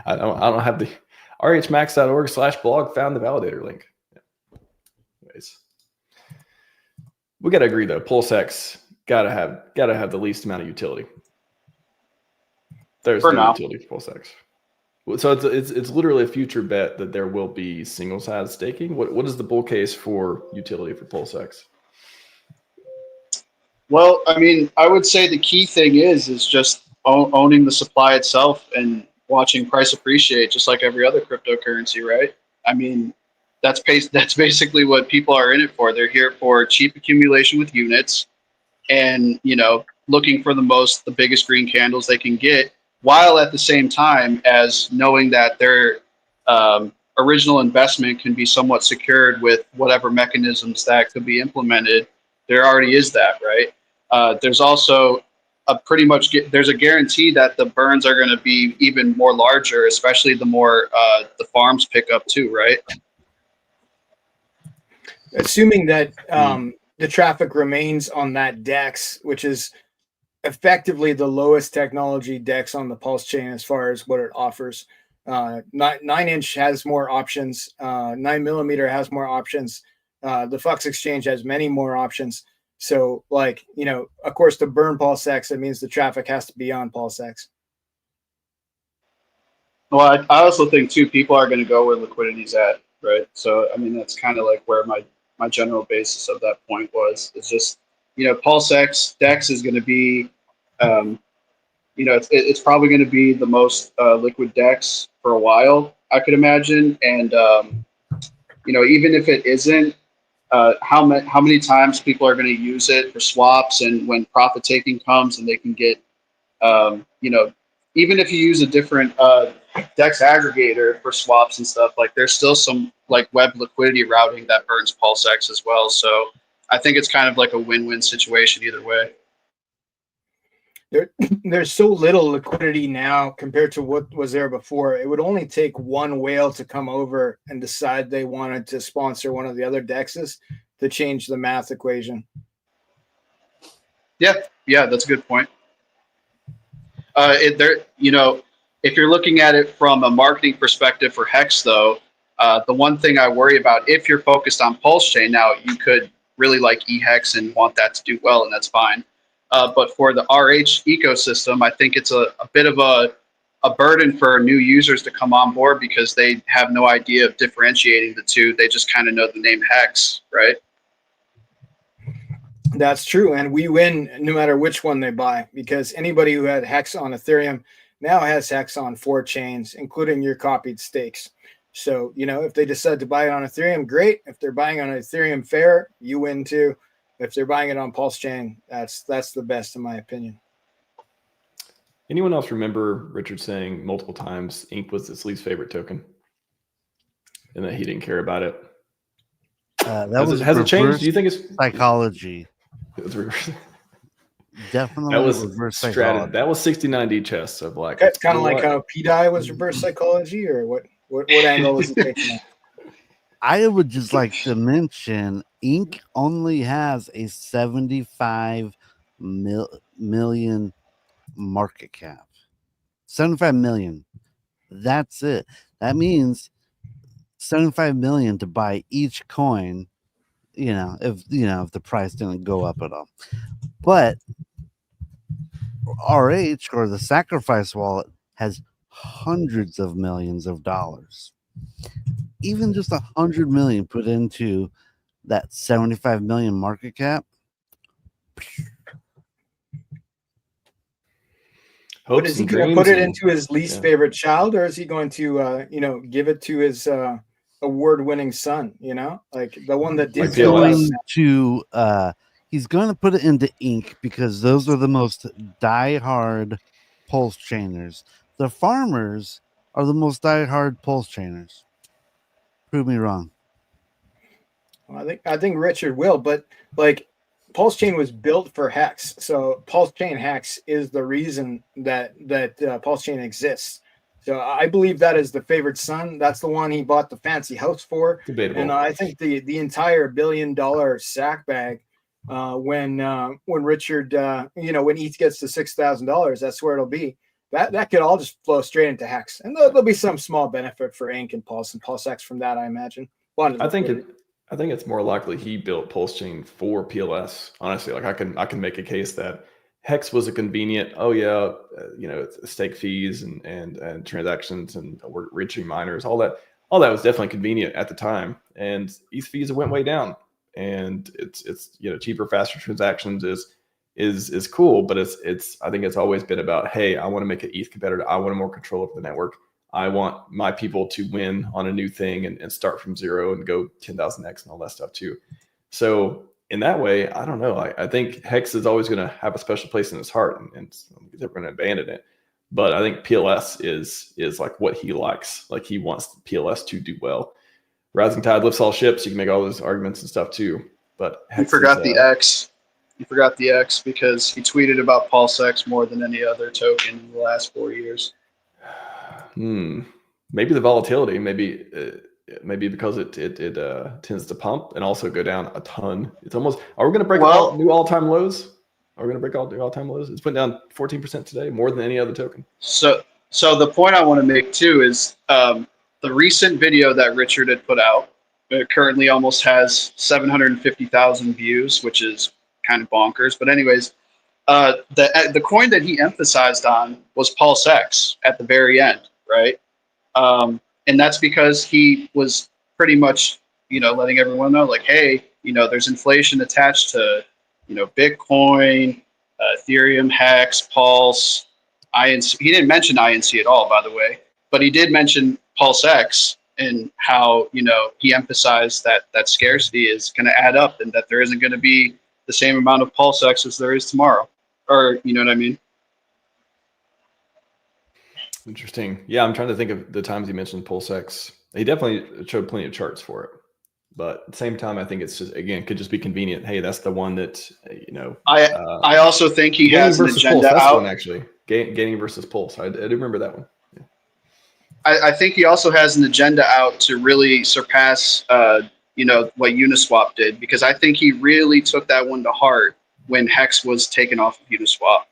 I don't have the RHMax.org/blog found the validator link. Yeah. Anyways, we got to agree though. PulseX gotta have the least amount of utility. There's no utility for PulseX. So it's literally a future bet that there will be single-sided staking. What is the bull case for utility for PulseX? Well, I mean, I would say the key thing is just owning the supply itself and watching price appreciate, just like every other cryptocurrency, right? I mean, that's basically what people are in it for. They're here for cheap accumulation with units, and looking for the biggest green candles they can get, while at the same time as knowing that their original investment can be somewhat secured with whatever mechanisms that could be implemented. There already is that, right? There's also there's a guarantee that the burns are going to be even more larger, especially the more the farms pick up too, right? Assuming that the traffic remains on that DEX, which is effectively the lowest technology DEX on the Pulse chain as far as what it offers. 9-inch has more options. 9mm has more options. The Flux Exchange has many more options. So, of course, to burn PulseX, it means the traffic has to be on PulseX. Well, I also think, too, people are going to go where liquidity's at, right? So, I mean, that's kind of like where my general basis of that point was. It's just, PulseX DEX is going to be, it's probably going to be the most liquid DEX for a while, I could imagine. And, even if it isn't, how many times people are going to use it for swaps, and when profit taking comes and they can get, even if you use a different DEX aggregator for swaps and stuff, like there's still some like web liquidity routing that burns PulseX as well. So I think it's kind of like a win-win situation either way. There's so little liquidity now compared to what was there before. It would only take one whale to come over and decide they wanted to sponsor one of the other DEXs to change the math equation. Yeah, that's a good point. If you're looking at it from a marketing perspective for Hex, though, The one thing I worry about, if you're focused on PulseChain, now you could really like eHex and want that to do well, and that's fine. But for the RH ecosystem, I think it's a bit of a burden for new users to come on board because they have no idea of differentiating the two. They just kind of know the name Hex, right? That's true. And we win no matter which one they buy, because anybody who had Hex on Ethereum now has Hex on 4 chains, including your copied stakes. So, you know, if they decide to buy it on Ethereum, great. If they're buying on Ethereum Fair, you win too. If they're buying it on PulseChain, that's the best in my opinion. Anyone else remember Richard saying multiple times ink was his least favorite token and that he didn't care about it? Has it changed? Do you think it's psychology? It was reverse. Definitely That was reverse strategy. psychology. That was 69D chess of like. It's kind of like how PDI was reverse psychology, or what angle was he taking? I would just like to mention Inc. only has a 75 million market cap. 75 million. That's it. That means 75 million to buy each coin, if the price didn't go up at all. But RH, or the sacrifice wallet, has hundreds of millions of dollars. Even just 100 million put into that 75 million market cap. But is he going to put it into his least favorite child, or is he going to, give it to his award-winning son? Like the one that did. He's going to put it into Inc. because those are the most die-hard pulse chainers. The farmers are the most die-hard pulse chainers. Prove me wrong. Well, I think Richard will, but like PulseChain was built for Hex, so PulseChain Hex is the reason that PulseChain exists. So I believe that is the favored son. That's the one he bought the fancy house for. Debatable. And I think the entire $1 billion sack bag, when Richard, when ETH gets to $6,000, that's where it'll be. That could all just flow straight into Hex, and there'll be some small benefit for Inc. and PulseX from that, I imagine. I think it's more likely he built PulseChain for PLS. Honestly, like I can make a case that Hex was a convenient. It's stake fees and transactions and we're reaching miners. All that was definitely convenient at the time, and ETH fees went way down, and it's cheaper, faster transactions is cool, but it's I think it's always been about, hey, I want to make an ETH competitor. I want more control over the network. I want my people to win on a new thing and start from zero and go 10,000x and all that stuff too. So in that way, I don't know. I think Hex is always going to have a special place in his heart, and they're going to abandon it. But I think PLS is like what he likes. Like he wants PLS to do well. Rising tide lifts all ships. You can make all those arguments and stuff too. But Hex you forgot the X. You forgot the X because he tweeted about PulseX more than any other token in the last 4 years. Maybe the volatility. Maybe because it tends to pump and also go down a ton. It's almost. Are we going to break new all-time lows? Are we going to break all new all-time lows? It's went down 14% today, more than any other token. So the point I want to make too is the recent video that Richard had put out. It currently almost has 750,000 views, which is kind of bonkers. But anyways, the coin that he emphasized on was PulseX at the very end, right? And that's because he was pretty much, letting everyone know, like, hey, there's inflation attached to, Bitcoin, Ethereum, Hex, Pulse, INC. He didn't mention INC at all, by the way, but he did mention PulseX and how, he emphasized that scarcity is going to add up and that there isn't going to be the same amount of PulseX as there is tomorrow. Or, you know what I mean? Interesting. Yeah, I'm trying to think of the times he mentioned PulseX. He definitely showed plenty of charts for it. But at the same time, I think it's just, again, could just be convenient. Hey, that's the one that, I also think he has an agenda That's out. One, actually. Gaining versus Pulse. I do remember that one. Yeah. I think he also has an agenda out to really surpass, what Uniswap did, because I think he really took that one to heart when Hex was taken off of Uniswap.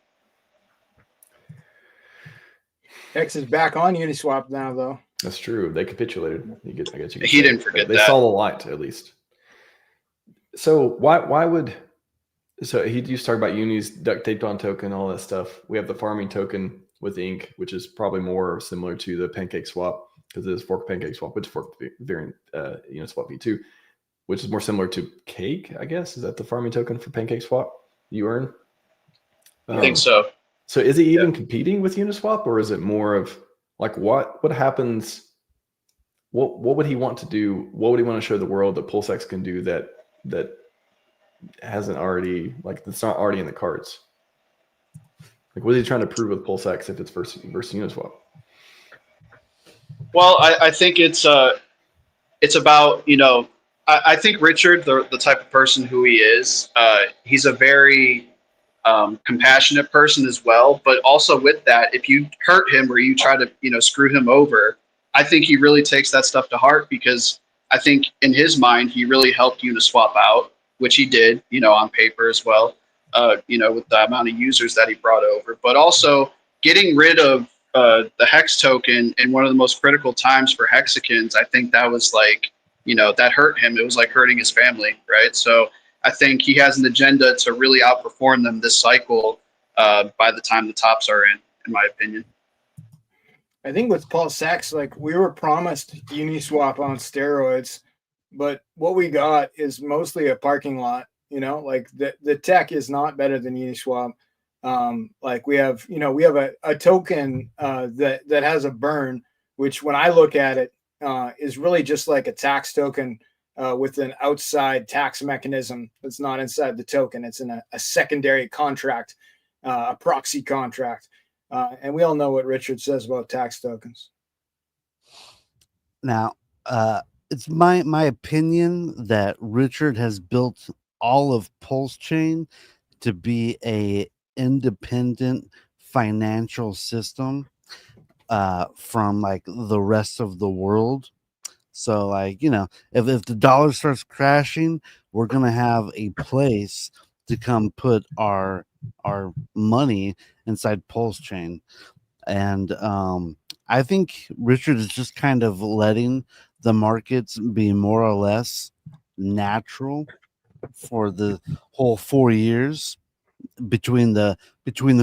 Hex is back on Uniswap now, though. That's true. They capitulated. I guess you could He say. didn't forget They that. saw the light, at least. So why would he used to talk about unis duct taped on token, all that stuff. We have the farming token with ink, which is probably more similar to the pancake swap because it is fork pancake swap, which is fork variant Uniswap v2, which is more similar to Cake, I guess. Is that the farming token for pancake swap you earn? I think so. So is he even competing with Uniswap, or is it more of like what happens? What would he want to do? What would he want to show the world that PulseX can do that hasn't already, like, that's not already in the cards? Like, what is he trying to prove with PulseX if it's versus Uniswap? Well, I think it's about, I think Richard, the type of person who he is, he's a very compassionate person as well. But also with that, if you hurt him or you try to, screw him over, I think he really takes that stuff to heart, because I think in his mind, he really helped Uniswap out, which he did, on paper as well, with the amount of users that he brought over. But also getting rid of the Hex token in one of the most critical times for Hexicans, I think that was like, that hurt him. It was like hurting his family, right? So I think he has an agenda to really outperform them this cycle by the time the tops are in my opinion. I think with PulseX, like, we were promised Uniswap on steroids, but what we got is mostly a parking lot. Like the tech is not better than Uniswap. Like we have a token that has a burn, which when I look at it is really just like a tax token with an outside tax mechanism that's not inside the token. It's in a secondary contract, a proxy contract. And we all know what Richard says about tax tokens. Now, it's my opinion that Richard has built all of PulseChain to be a independent financial system from like the rest of the world. So like, if the dollar starts crashing, we're gonna have a place to come put our money inside PulseChain. And I think Richard is just kind of letting the markets be more or less natural for the whole 4 years between the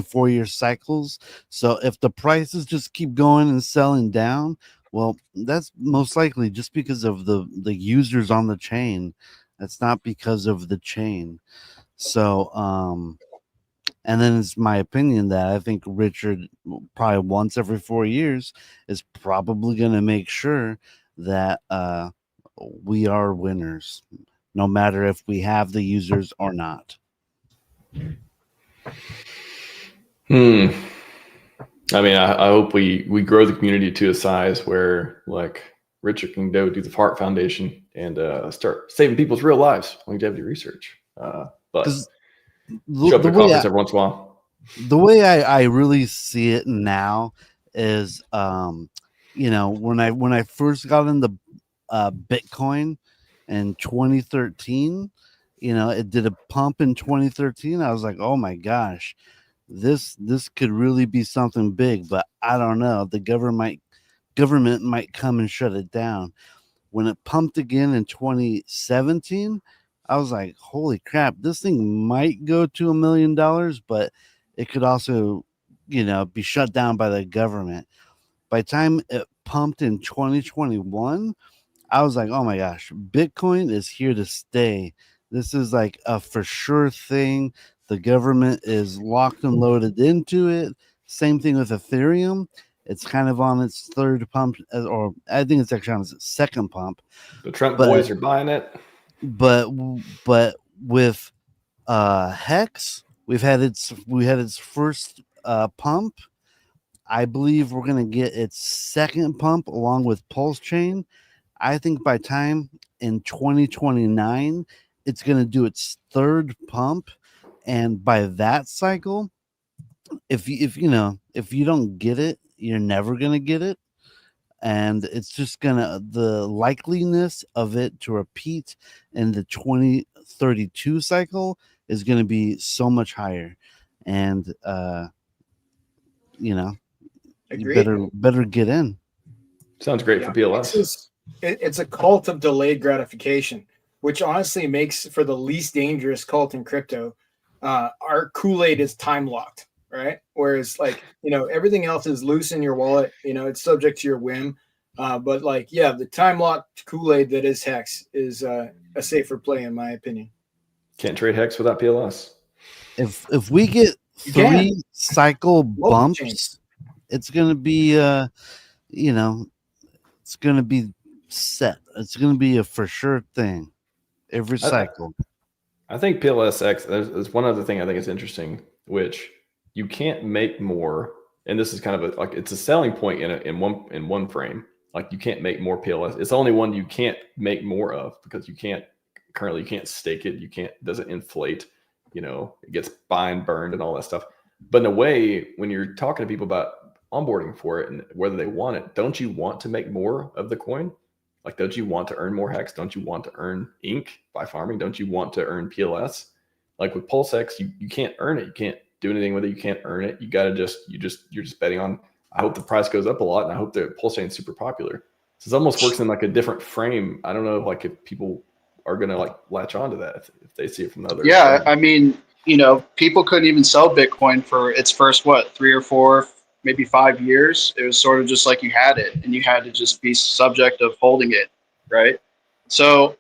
4 year cycles. So if the prices just keep going and selling down, well, that's most likely just because of the users on the chain. That's not because of the chain. So and then it's my opinion that I think Richard probably once every 4 years is probably going to make sure that we are winners, no matter if we have the users or not. I mean, I hope we grow the community to a size where, like, Richard can go do the Heart Foundation and start saving people's real lives, longevity research. But show up at the conference every once in a while. The way I really see it now is, when I first got into Bitcoin in 2013, it did a pump in 2013. I was like, oh my gosh, this could really be something big, but I don't know. The government might come and shut it down. When it pumped again in 2017, I was like, holy crap, this thing might go to $1 million, but it could also, be shut down by the government. By the time it pumped in 2021, I was like, oh my gosh, Bitcoin is here to stay. This is like a for sure thing. The government is locked and loaded into it. Same thing with Ethereum. It's kind of on its third pump, or I think it's actually on its second pump. The Trump boys are buying it. But with Hex, we had its first pump. I believe we're gonna get its second pump along with PulseChain. I think by time in 2029, it's gonna do its third pump, and by that cycle, if you don't get it, you're never gonna get it. And it's just the likeliness of it to repeat in the 2032 cycle is going to be so much higher. And you Agreed. better get in. Sounds great for PLS. It's a cult of delayed gratification, which honestly makes for the least dangerous cult in crypto. Our Kool-Aid is time locked, right? Whereas like, everything else is loose in your wallet, it's subject to your whim. But like, yeah, the time locked Kool-Aid that is Hex is a safer play in my opinion. Can't trade Hex without PLS. If we get 3 cycle bumps, it's gonna be it's gonna be set. It's gonna be a for sure thing every cycle. I think PLSX, there's one other thing I think is interesting, which you can't make more, and this is kind of it's a selling point in one frame. Like you can't make more PLS. It's the only one you can't make more of because you can't stake it. Doesn't inflate, it gets bind, burned and all that stuff. But in a way, when you're talking to people about onboarding for it and whether they want it, don't you want to make more of the coin? Like, don't you want to earn more Hex? Don't you want to earn ink by farming? Don't you want to earn PLS? Like with PulseX, you can't earn it. You can't do anything with it. You can't earn it. You gotta you're just betting on, I hope the price goes up a lot and I hope the PulseChain is super popular. So it almost works in like a different frame. I don't know if people are gonna like latch onto that if they see it from the other. Yeah, frame. I mean, people couldn't even sell Bitcoin for its first 3 or 4, maybe 5 years. It was sort of just like you had it and you had to just be subject of holding it, right? So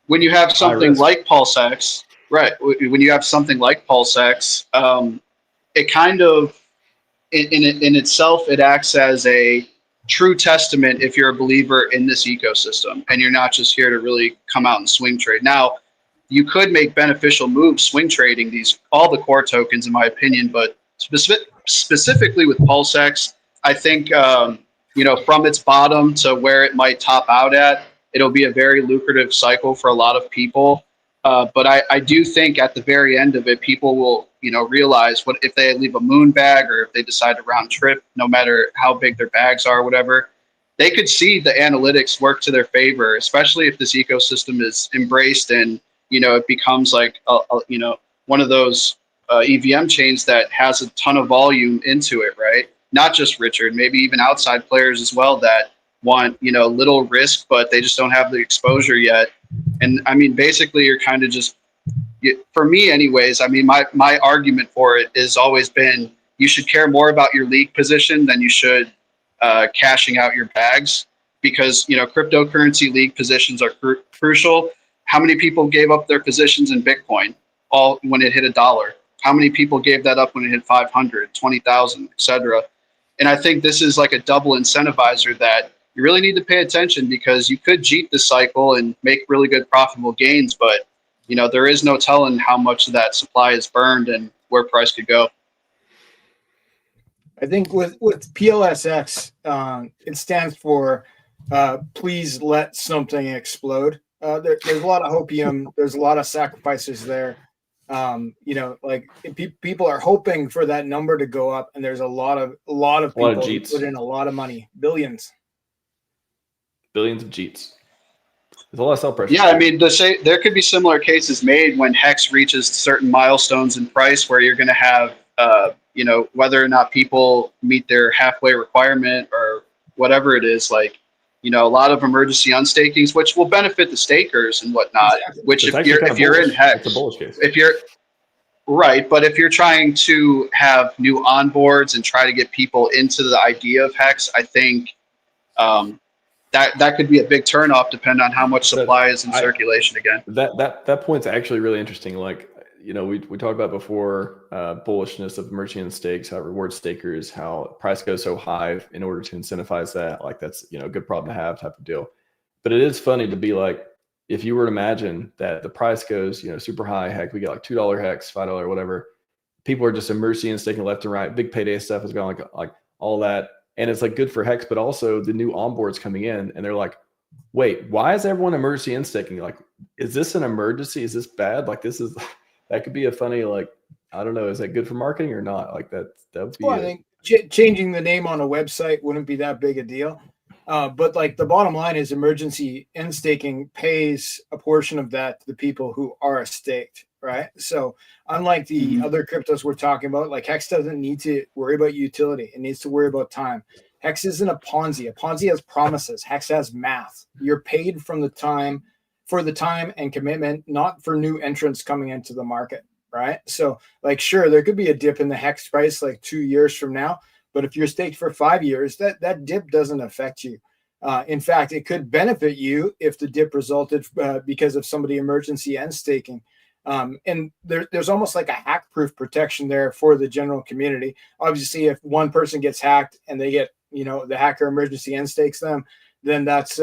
when you have something like PulseX, right? When you have something like PulseX, it kind of in itself, it acts as a true testament if you're a believer in this ecosystem and you're not just here to really come out and swing trade. Now, you could make beneficial moves swing trading all the core tokens, in my opinion, but specifically with PulseX, I think from its bottom to where it might top out at, it'll be a very lucrative cycle for a lot of people. But I do think at the very end of it, people will realize what if they leave a moon bag or if they decide to round trip, no matter how big their bags are, whatever, they could see the analytics work to their favor, especially if this ecosystem is embraced and it becomes like one of those EVM chains that has a ton of volume into it, right? Not just Richard, maybe even outside players as well that want little risk, but they just don't have the exposure yet. And I mean, basically, you're kind of just, for me, anyways. I mean, my argument for it has always been you should care more about your league position than you should cashing out your bags, because cryptocurrency league positions are crucial. How many people gave up their positions in Bitcoin all when it hit $1? How many people gave that up when it hit 500, 20,000, etc.? And I think this is like a double incentivizer that you really need to pay attention, because you could cheat the cycle and make really good profitable gains, but there is no telling how much of that supply is burned and where price could go. I think with PLSX, it stands for please let something explode. There's a lot of hopium. There's a lot of sacrifices there. People are hoping for that number to go up, and there's a lot of people who put in a lot of money, billions of Jeets. There's a lot of sell pressure. Yeah, I mean, there could be similar cases made when Hex reaches certain milestones in price where you're going to have, whether or not people meet their halfway requirement or whatever it is, like, a lot of emergency unstakings, which will benefit the stakers and whatnot. Exactly. Which if you're in Hex, it's a bullish case. If you're right, but if you're trying to have new onboards and try to get people into the idea of Hex, I think that could be a big turnoff, depending on how much supply is in circulation again. That point's actually really interesting. Like, we talked about before, bullishness of merchant stakes, how it rewards stakers, how price goes so high in order to incentivize that. Like, that's a good problem to have type of deal. But it is funny to be like, if you were to imagine that the price goes super high, heck, we get like $2 Hex, $5, whatever. People are just immersing and staking left and right. Big payday stuff is going like all that. And it's like good for Hex, but also the new onboards coming in, and they're like, wait, why is everyone emergency and staking? Like, is this an emergency? Is this bad? Like, that could be a funny, like, I don't know, is that good for marketing or not? Like that would be. Well, I think changing the name on a website wouldn't be that big a deal. But like the bottom line is emergency end staking pays a portion of that to the people who are staked, right? So unlike the other cryptos we're talking about, like Hex doesn't need to worry about utility. It needs to worry about time. Hex isn't a Ponzi. A Ponzi has promises. Hex has math. You're paid from the time for the time and commitment, not for new entrants coming into the market, right? So, like, sure, there could be a dip in the Hex price like 2 years from now, but if you're staked for 5 years, that dip doesn't affect you. In fact, it could benefit you if the dip resulted because of somebody emergency end staking. And there's almost like a hack-proof protection there for the general community. Obviously, if one person gets hacked and they get, the hacker emergency end stakes them, then that's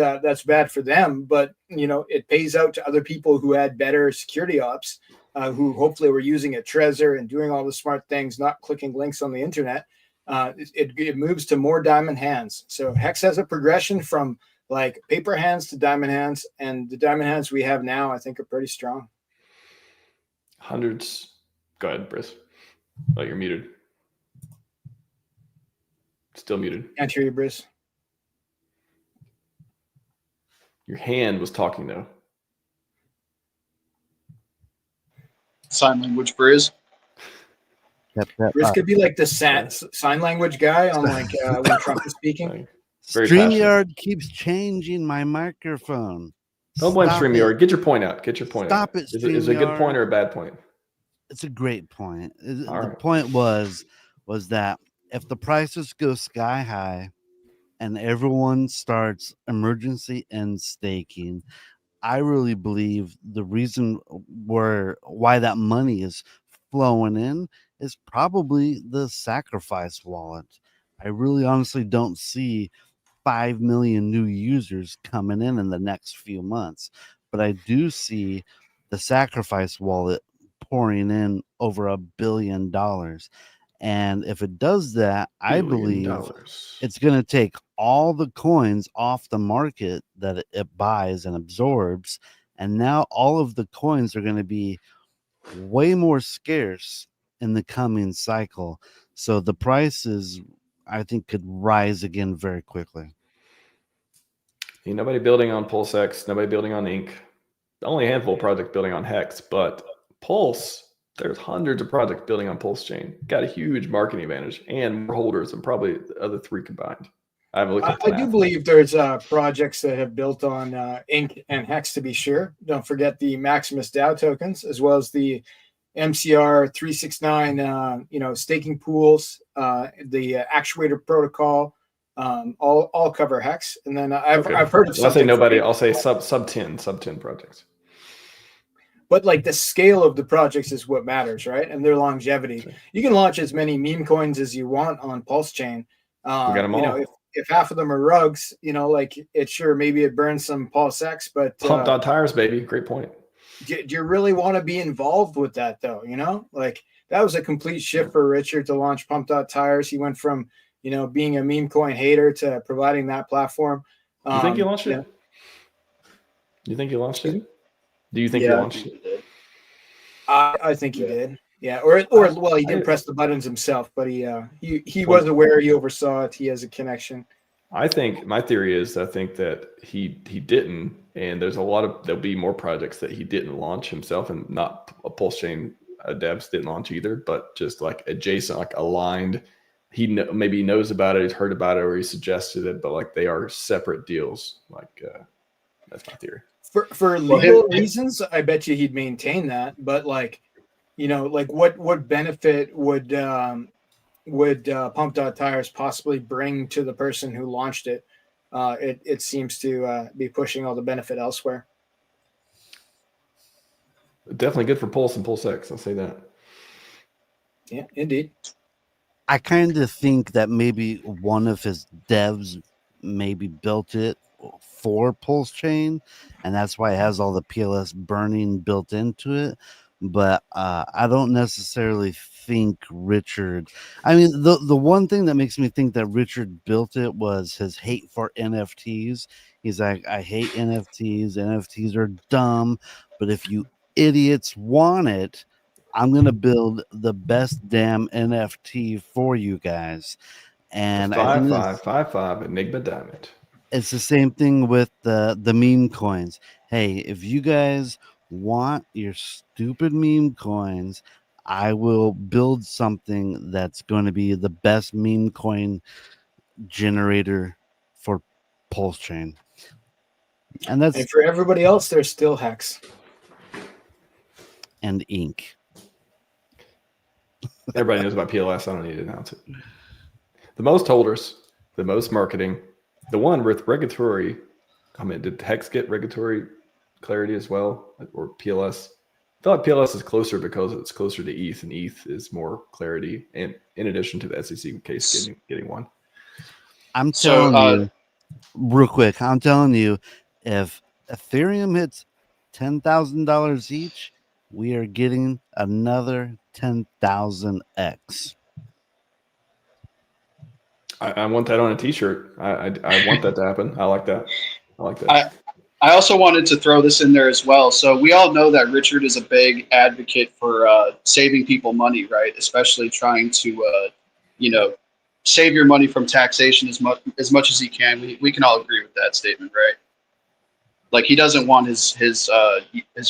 bad for them. But it pays out to other people who had better security ops, who hopefully were using a Trezor and doing all the smart things, not clicking links on the internet. It moves to more diamond hands. So Hex has a progression from like paper hands to diamond hands, and the diamond hands we have now, I think, are pretty strong. Hundreds. Go ahead, Briss. Oh, you're muted. Still muted. Can't hear you, Briss. Your hand was talking though. Sign language, Briz. Briss could be like the sign language guy on like when Trump is speaking. StreamYard keeps changing my microphone. Don't blame StreamYard. Get your point out. Get your point out. Stop it, Is it a good point or a bad point? It's a great point. All the right. point was that if the prices go sky high and everyone starts emergency end staking, I really believe the reason why that money is flowing in is probably the sacrifice wallet. I really honestly don't see 5 million new users coming in the next few months, but I do see the sacrifice wallet pouring in over $1 billion. And if it does that, I believe it's going to take all the coins off the market that it buys and absorbs. And now all of the coins are going to be way more scarce in the coming cycle. So the prices, I think, could rise again very quickly. Nobody building on PulseX, nobody building on Ink. Only a handful of projects building on Hex, but Pulse, there's hundreds of projects building on PulseChain. Got a huge marketing advantage and more holders than probably the other three combined. I haven't looked at the I do believe there's projects that have built on Ink and Hex, to be sure. Don't forget the Maximus DAO tokens, as well as the MCR 369 staking pools, the actuator protocol, all cover Hex. And then I've heard of I'll say nobody. I'll say sub 10 projects. But like the scale of the projects is what matters, right? And their longevity. Sure. You can launch as many meme coins as you want on PulseChain. We got them all. If half of them are rugs, like maybe it burns some PulseX, but pumped on tires, baby. Great point. Do you really want to be involved with that though? Like that was a complete shift for Richard to launch Pumped Out Tires. He went from being a meme coin hater to providing that platform. You think he launched it? You think he launched it? Do you think he launched it? I think he did. Yeah, or well, he didn't press the buttons himself, but he was aware, he oversaw it, he has a connection. I think my theory is I think that he didn't, and there'll be more projects that he didn't launch himself, and not a PulseChain devs didn't launch either, but just like adjacent, like aligned. Maybe he knows about it, he's heard about it, or he suggested it, but like they are separate deals. Like that's my theory. For legal reasons, I bet you he'd maintain that, but like what benefit would Pumped Out Tires possibly bring to the person who launched it? It seems to be pushing all the benefit elsewhere. Definitely good for Pulse and PulseX. I'll say that. Yeah, indeed. I kind of think that maybe one of his devs maybe built it for PulseChain, and that's why it has all the PLS burning built into it. But I don't necessarily think Richard. I mean, the one thing that makes me think that Richard built it was his hate for NFTs. He's like, I hate NFTs. NFTs are dumb. But if you idiots want it, I'm going to build the best damn NFT for you guys. And 5 Enigma Diamond. It's the same thing with the meme coins. Hey, if you guys want your stupid meme coins, I will build something that's going to be the best meme coin generator for PulseChain. And And for everybody else, there's still Hex and ink. Everybody knows about PLS. I don't need to announce it. The most holders, the most marketing, the one with regulatory. I mean, did Hex get regulatory clarity as well, or PLS? I feel like PLS is closer because it's closer to ETH, and ETH is more clarity. And in addition to the SEC case getting one. I'm telling you, real quick, I'm telling you, if Ethereum hits $10,000 each, we are getting another 10,000x. I want that on a T-shirt. I want that to happen. I like that. I like that. I also wanted to throw this in there as well. So we all know that Richard is a big advocate for saving people money, right? Especially trying to, save your money from taxation as much as he can. We can all agree with that statement, right? Like, he doesn't want his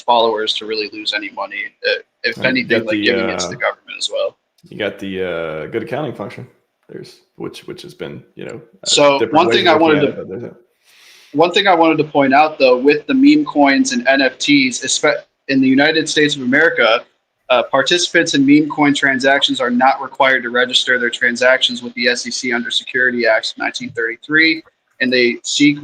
followers to really lose any money. If anything, like giving it to the government as well. You got the good accounting function. There's which has been So one thing I wanted to point out, though, with the meme coins and NFTs, in the United States of America, participants in meme coin transactions are not required to register their transactions with the SEC under Security Act 1933, and they seek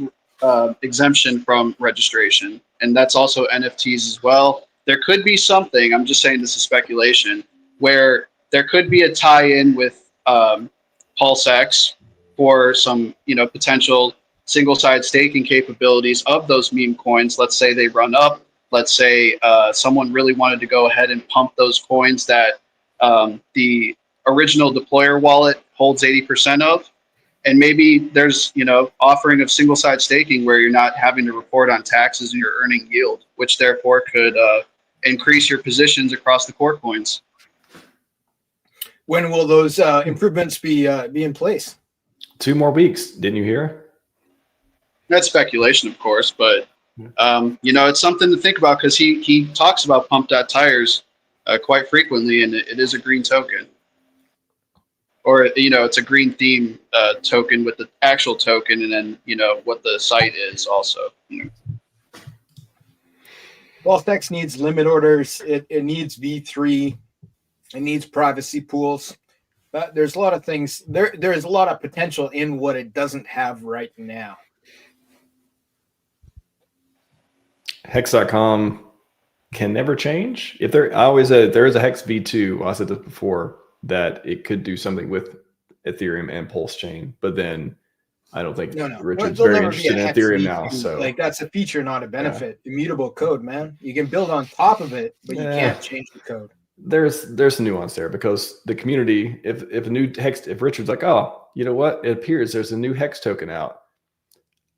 exemption from registration. And that's also NFTs as well. There could be something, I'm just saying this is speculation, where there could be a tie-in with PulseX for some potential single-side staking capabilities of those meme coins. Let's say they run up. Let's say someone really wanted to go ahead and pump those coins that the original deployer wallet holds 80% of. And maybe there's, offering of single-side staking where you're not having to report on taxes and you're earning yield, which therefore could increase your positions across the core coins. When will those improvements be in place? 2 more weeks. Didn't you hear? That's speculation, of course, but it's something to think about because he talks about pumped.tires quite frequently, and it is a green token. Or, it's a green theme token with the actual token, and then, what the site is also. PulseX needs limit orders. It needs V3. It needs privacy pools. There's a lot of things. There is a lot of potential in what it doesn't have right now. Hex.com can never change. I always said there is a Hex V2. I said this before, that it could do something with Ethereum and PulseChain, but then I don't think Richard's very interested in Ethereum now. So that's a feature, not a benefit. Yeah. Immutable code, man. You can build on top of it, but you can't change the code. There's some nuance there because the community, if a new Hex, if Richard's like, oh, you know what? It appears there's a new Hex token out.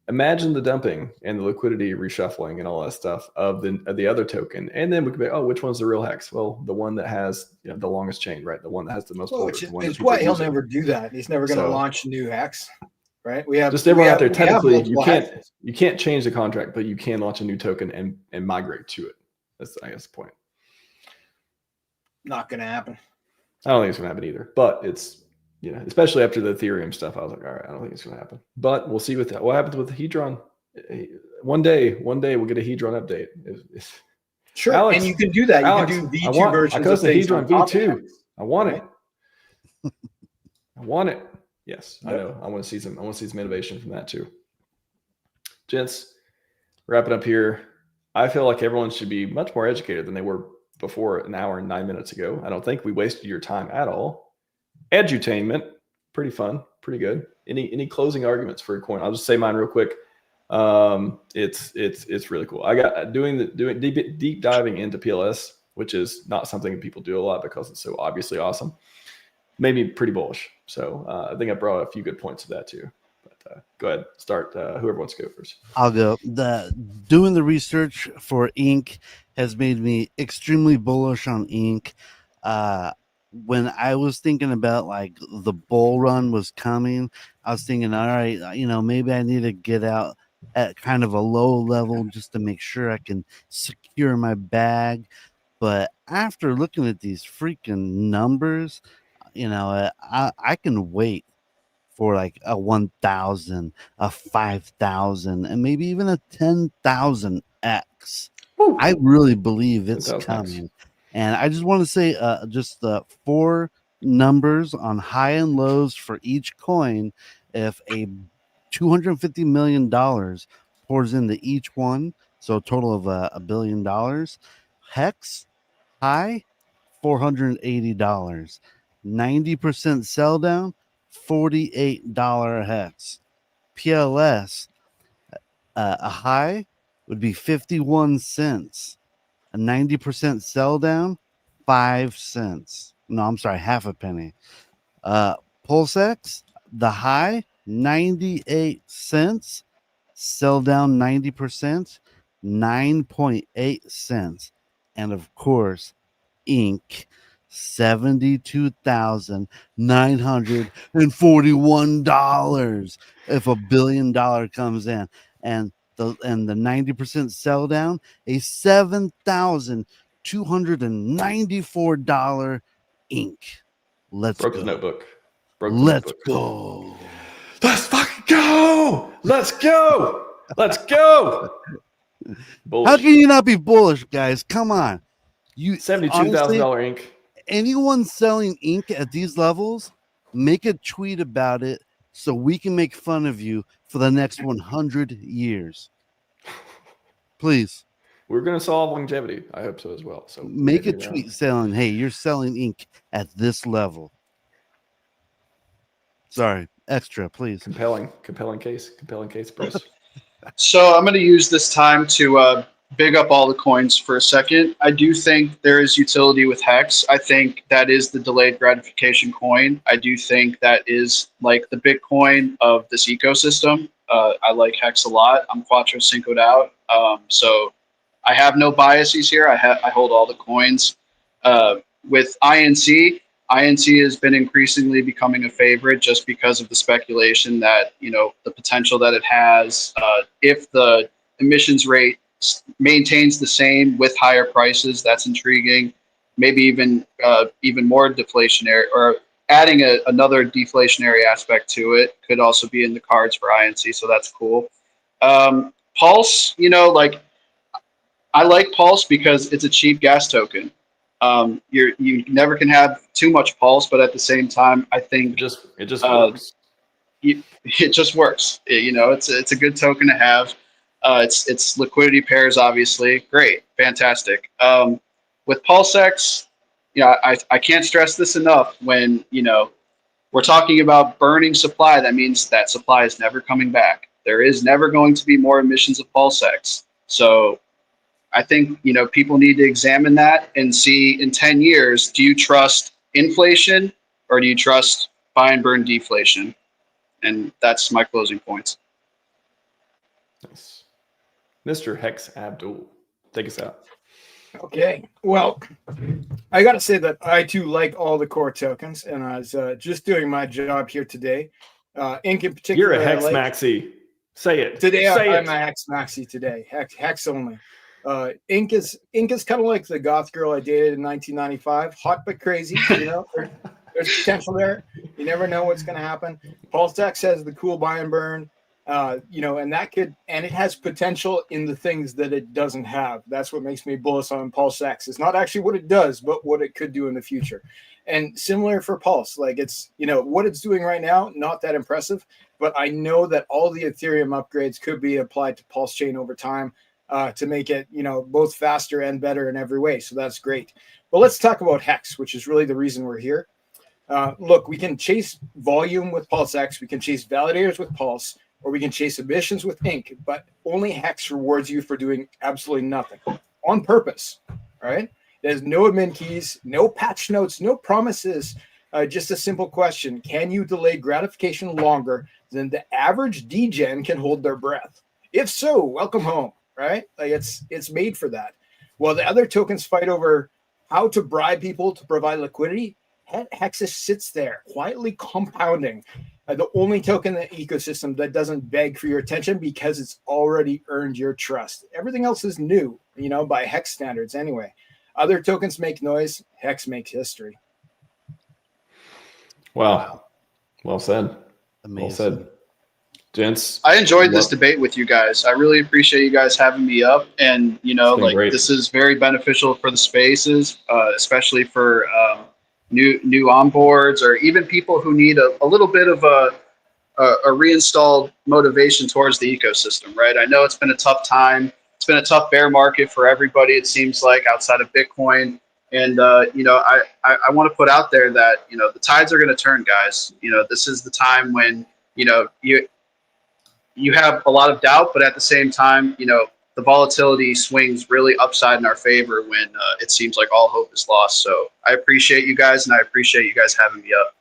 Imagine the dumping and the liquidity reshuffling and all that stuff of the other token, and then we could be, oh, which one's the real Hex? Well, the one that has the longest chain, right? The one that has the most. Which is why he'll never do that. He's never going to launch a new Hex, right? We have just everyone out there. Technically, you can't change the contract, but you can launch a new token and migrate to it. That's, I guess, the point. Not going to happen. I don't think it's going to happen either, but it's. Especially after the Ethereum stuff, I was like, all right, I don't think it's going to happen. But we'll see what happens with the Hedron. One day we'll get a Hedron update. Sure, Alex, and you can do that. You can do V2 versions of things. Hedron V2. I want it. I want it. Yes, I know. I want to see some innovation from that too. Gents, wrapping up here. I feel like everyone should be much more educated than they were before an hour and 9 minutes ago. I don't think we wasted your time at all. Edutainment, pretty fun, pretty good. Any closing arguments for a coin? I'll just say mine real quick. It's really cool. I got doing deep diving into PLS, which is not something people do a lot because it's so obviously awesome. Made me pretty bullish. So I think I brought a few good points to that too. But go ahead, start. Whoever wants to go first. I'll go. Doing the research for Ink has made me extremely bullish on Ink. When I was thinking about like the bull run was coming, I was thinking, all right, maybe I need to get out at kind of a low level just to make sure I can secure my bag. But after looking at these freaking numbers, I can wait for like a 1,000, a 5,000, and maybe even a 10,000x. Woo. I really believe it's 10,000x. coming. And I just want to say just the 4 numbers on high and lows for each coin. If a $250 million pours into each one, so a total of $1 billion, Hex high $480, 90% sell down, $48 Hex. PLS a high would be 51 cents. A 90% sell down, 5 cents. No, I'm sorry, half a penny. PulseX, the high, 98 cents. Sell down 90%, 9.8 cents. And of course, Inc. $72,941 if $1 billion comes in. And the 90% sell down, a $7,294 Inc. Let's Broke go. his notebook. Broke the Let's notebook. go. Let's fucking go. Let's go. Let's go. How Bullish. can you not be bullish, guys? Come on. You $72,000 ink. Anyone selling ink at these levels, make a tweet about it so we can make fun of you for the next 100 years. Please. We're going to solve longevity. I hope so as well. So make a tweet saying, hey, you're selling ink at this level. Sorry, extra, please. Compelling case, Bruce. So I'm going to use this time to big up all the coins for a second. I do think there is utility with Hex. I think that is the delayed gratification coin. I do think that is like the Bitcoin of this ecosystem. I like Hex a lot. I'm Quattro Cinco'd out. So I have no biases here. I hold all the coins. With INC has been increasingly becoming a favorite just because of the speculation that, you know, the potential that it has if the emissions rate maintains the same with higher prices. That's intriguing. Maybe even more deflationary, or adding another deflationary aspect to it could also be in the cards for INC. So that's cool. Pulse, you know, like I like Pulse because it's a cheap gas token. You never can have too much Pulse, but at the same time, I think it just works. It just works. You know, it's a good token to have. It's liquidity pairs, obviously. Great, fantastic. With PulseX, you know, I can't stress this enough. When, you know, we're talking about burning supply, that means that supply is never coming back. There is never going to be more emissions of PulseX. So I think, you know, people need to examine that and see in 10 years, do you trust inflation or do you trust buy and burn deflation? And that's my closing points. Nice. Mr. Hex Abdul, take us out. Okay. Well, I got to say that I too like all the core tokens, and I was just doing my job here today. Ink in particular. You're a Hex Maxi. Say it. Today Say I'm a Hex Maxi today. Hex only. Ink is kind of like the goth girl I dated in 1995. Hot but crazy. You know, there's potential there. You never know what's going to happen. PulseX has the cool buy and burn. You know, and it has potential in the things that it doesn't have. That's what makes me bullish on PulseX. It's not actually what it does, but what it could do in the future. And similar for Pulse, like it's, you know, what it's doing right now, not that impressive, but I know that all the Ethereum upgrades could be applied to PulseChain over time to make it, you know, both faster and better in every way. So that's great. But let's talk about Hex, which is really the reason we're here. Look, we can chase volume with PulseX. We can chase validators with Pulse, or we can chase emissions with Ink, but only Hex rewards you for doing absolutely nothing on purpose, right? There's no admin keys, no patch notes, no promises, just a simple question. Can you delay gratification longer than the average degen can hold their breath? If so, welcome home, right? Like it's made for that. While the other tokens fight over how to bribe people to provide liquidity, Hexus sits there quietly compounding. The only token in the ecosystem that doesn't beg for your attention because it's already earned your trust. Everything else is new, you know, by Hex standards anyway. Other tokens make noise. Hex makes history. Wow. Well said. Amazing. Well said. Gents, I enjoyed this love- debate with you guys. I really appreciate you guys having me up, and It's been like great. this is very beneficial for the spaces, especially for new onboards or even people who need a little bit of a reinstalled motivation towards the ecosystem. Right? I know it's been a tough time. It's been a tough bear market for everybody. It seems like outside of Bitcoin, and I want to put out there that the tides are going to turn, guys. This is the time when you have a lot of doubt, but at the same time, the volatility swings really upside in our favor when it seems like all hope is lost. So I appreciate you guys, and I appreciate you guys having me up.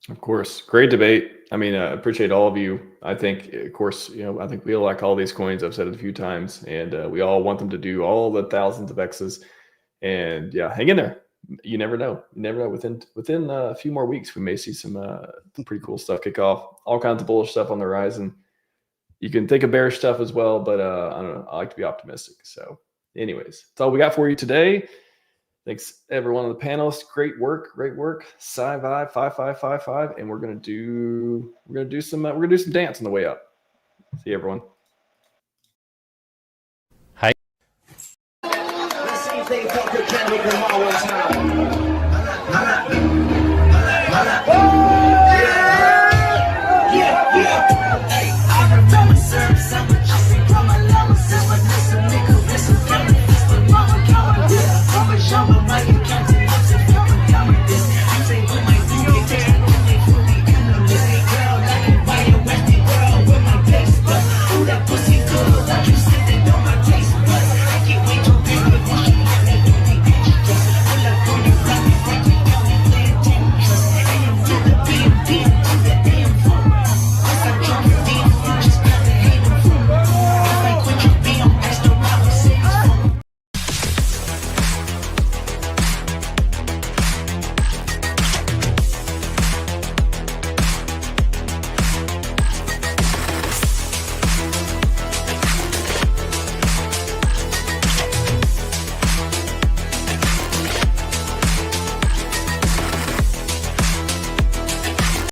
Of course, great debate. I mean, I appreciate all of you. I think, of course, I think we all like all these coins. I've said it a few times, and we all want them to do all the thousands of X's. And yeah, hang in there. You never know. You never know. Within a few more weeks, we may see some pretty cool stuff kick off. All kinds of bullish stuff on the horizon. You can think of bearish stuff as well, but I don't know. I like to be optimistic. So, anyways, that's all we got for you today. Thanks everyone on the panelists. Great work. Scivive 5555, and we're gonna do some dance on the way up. See you, everyone. Let's see if they fuck a chemical one time.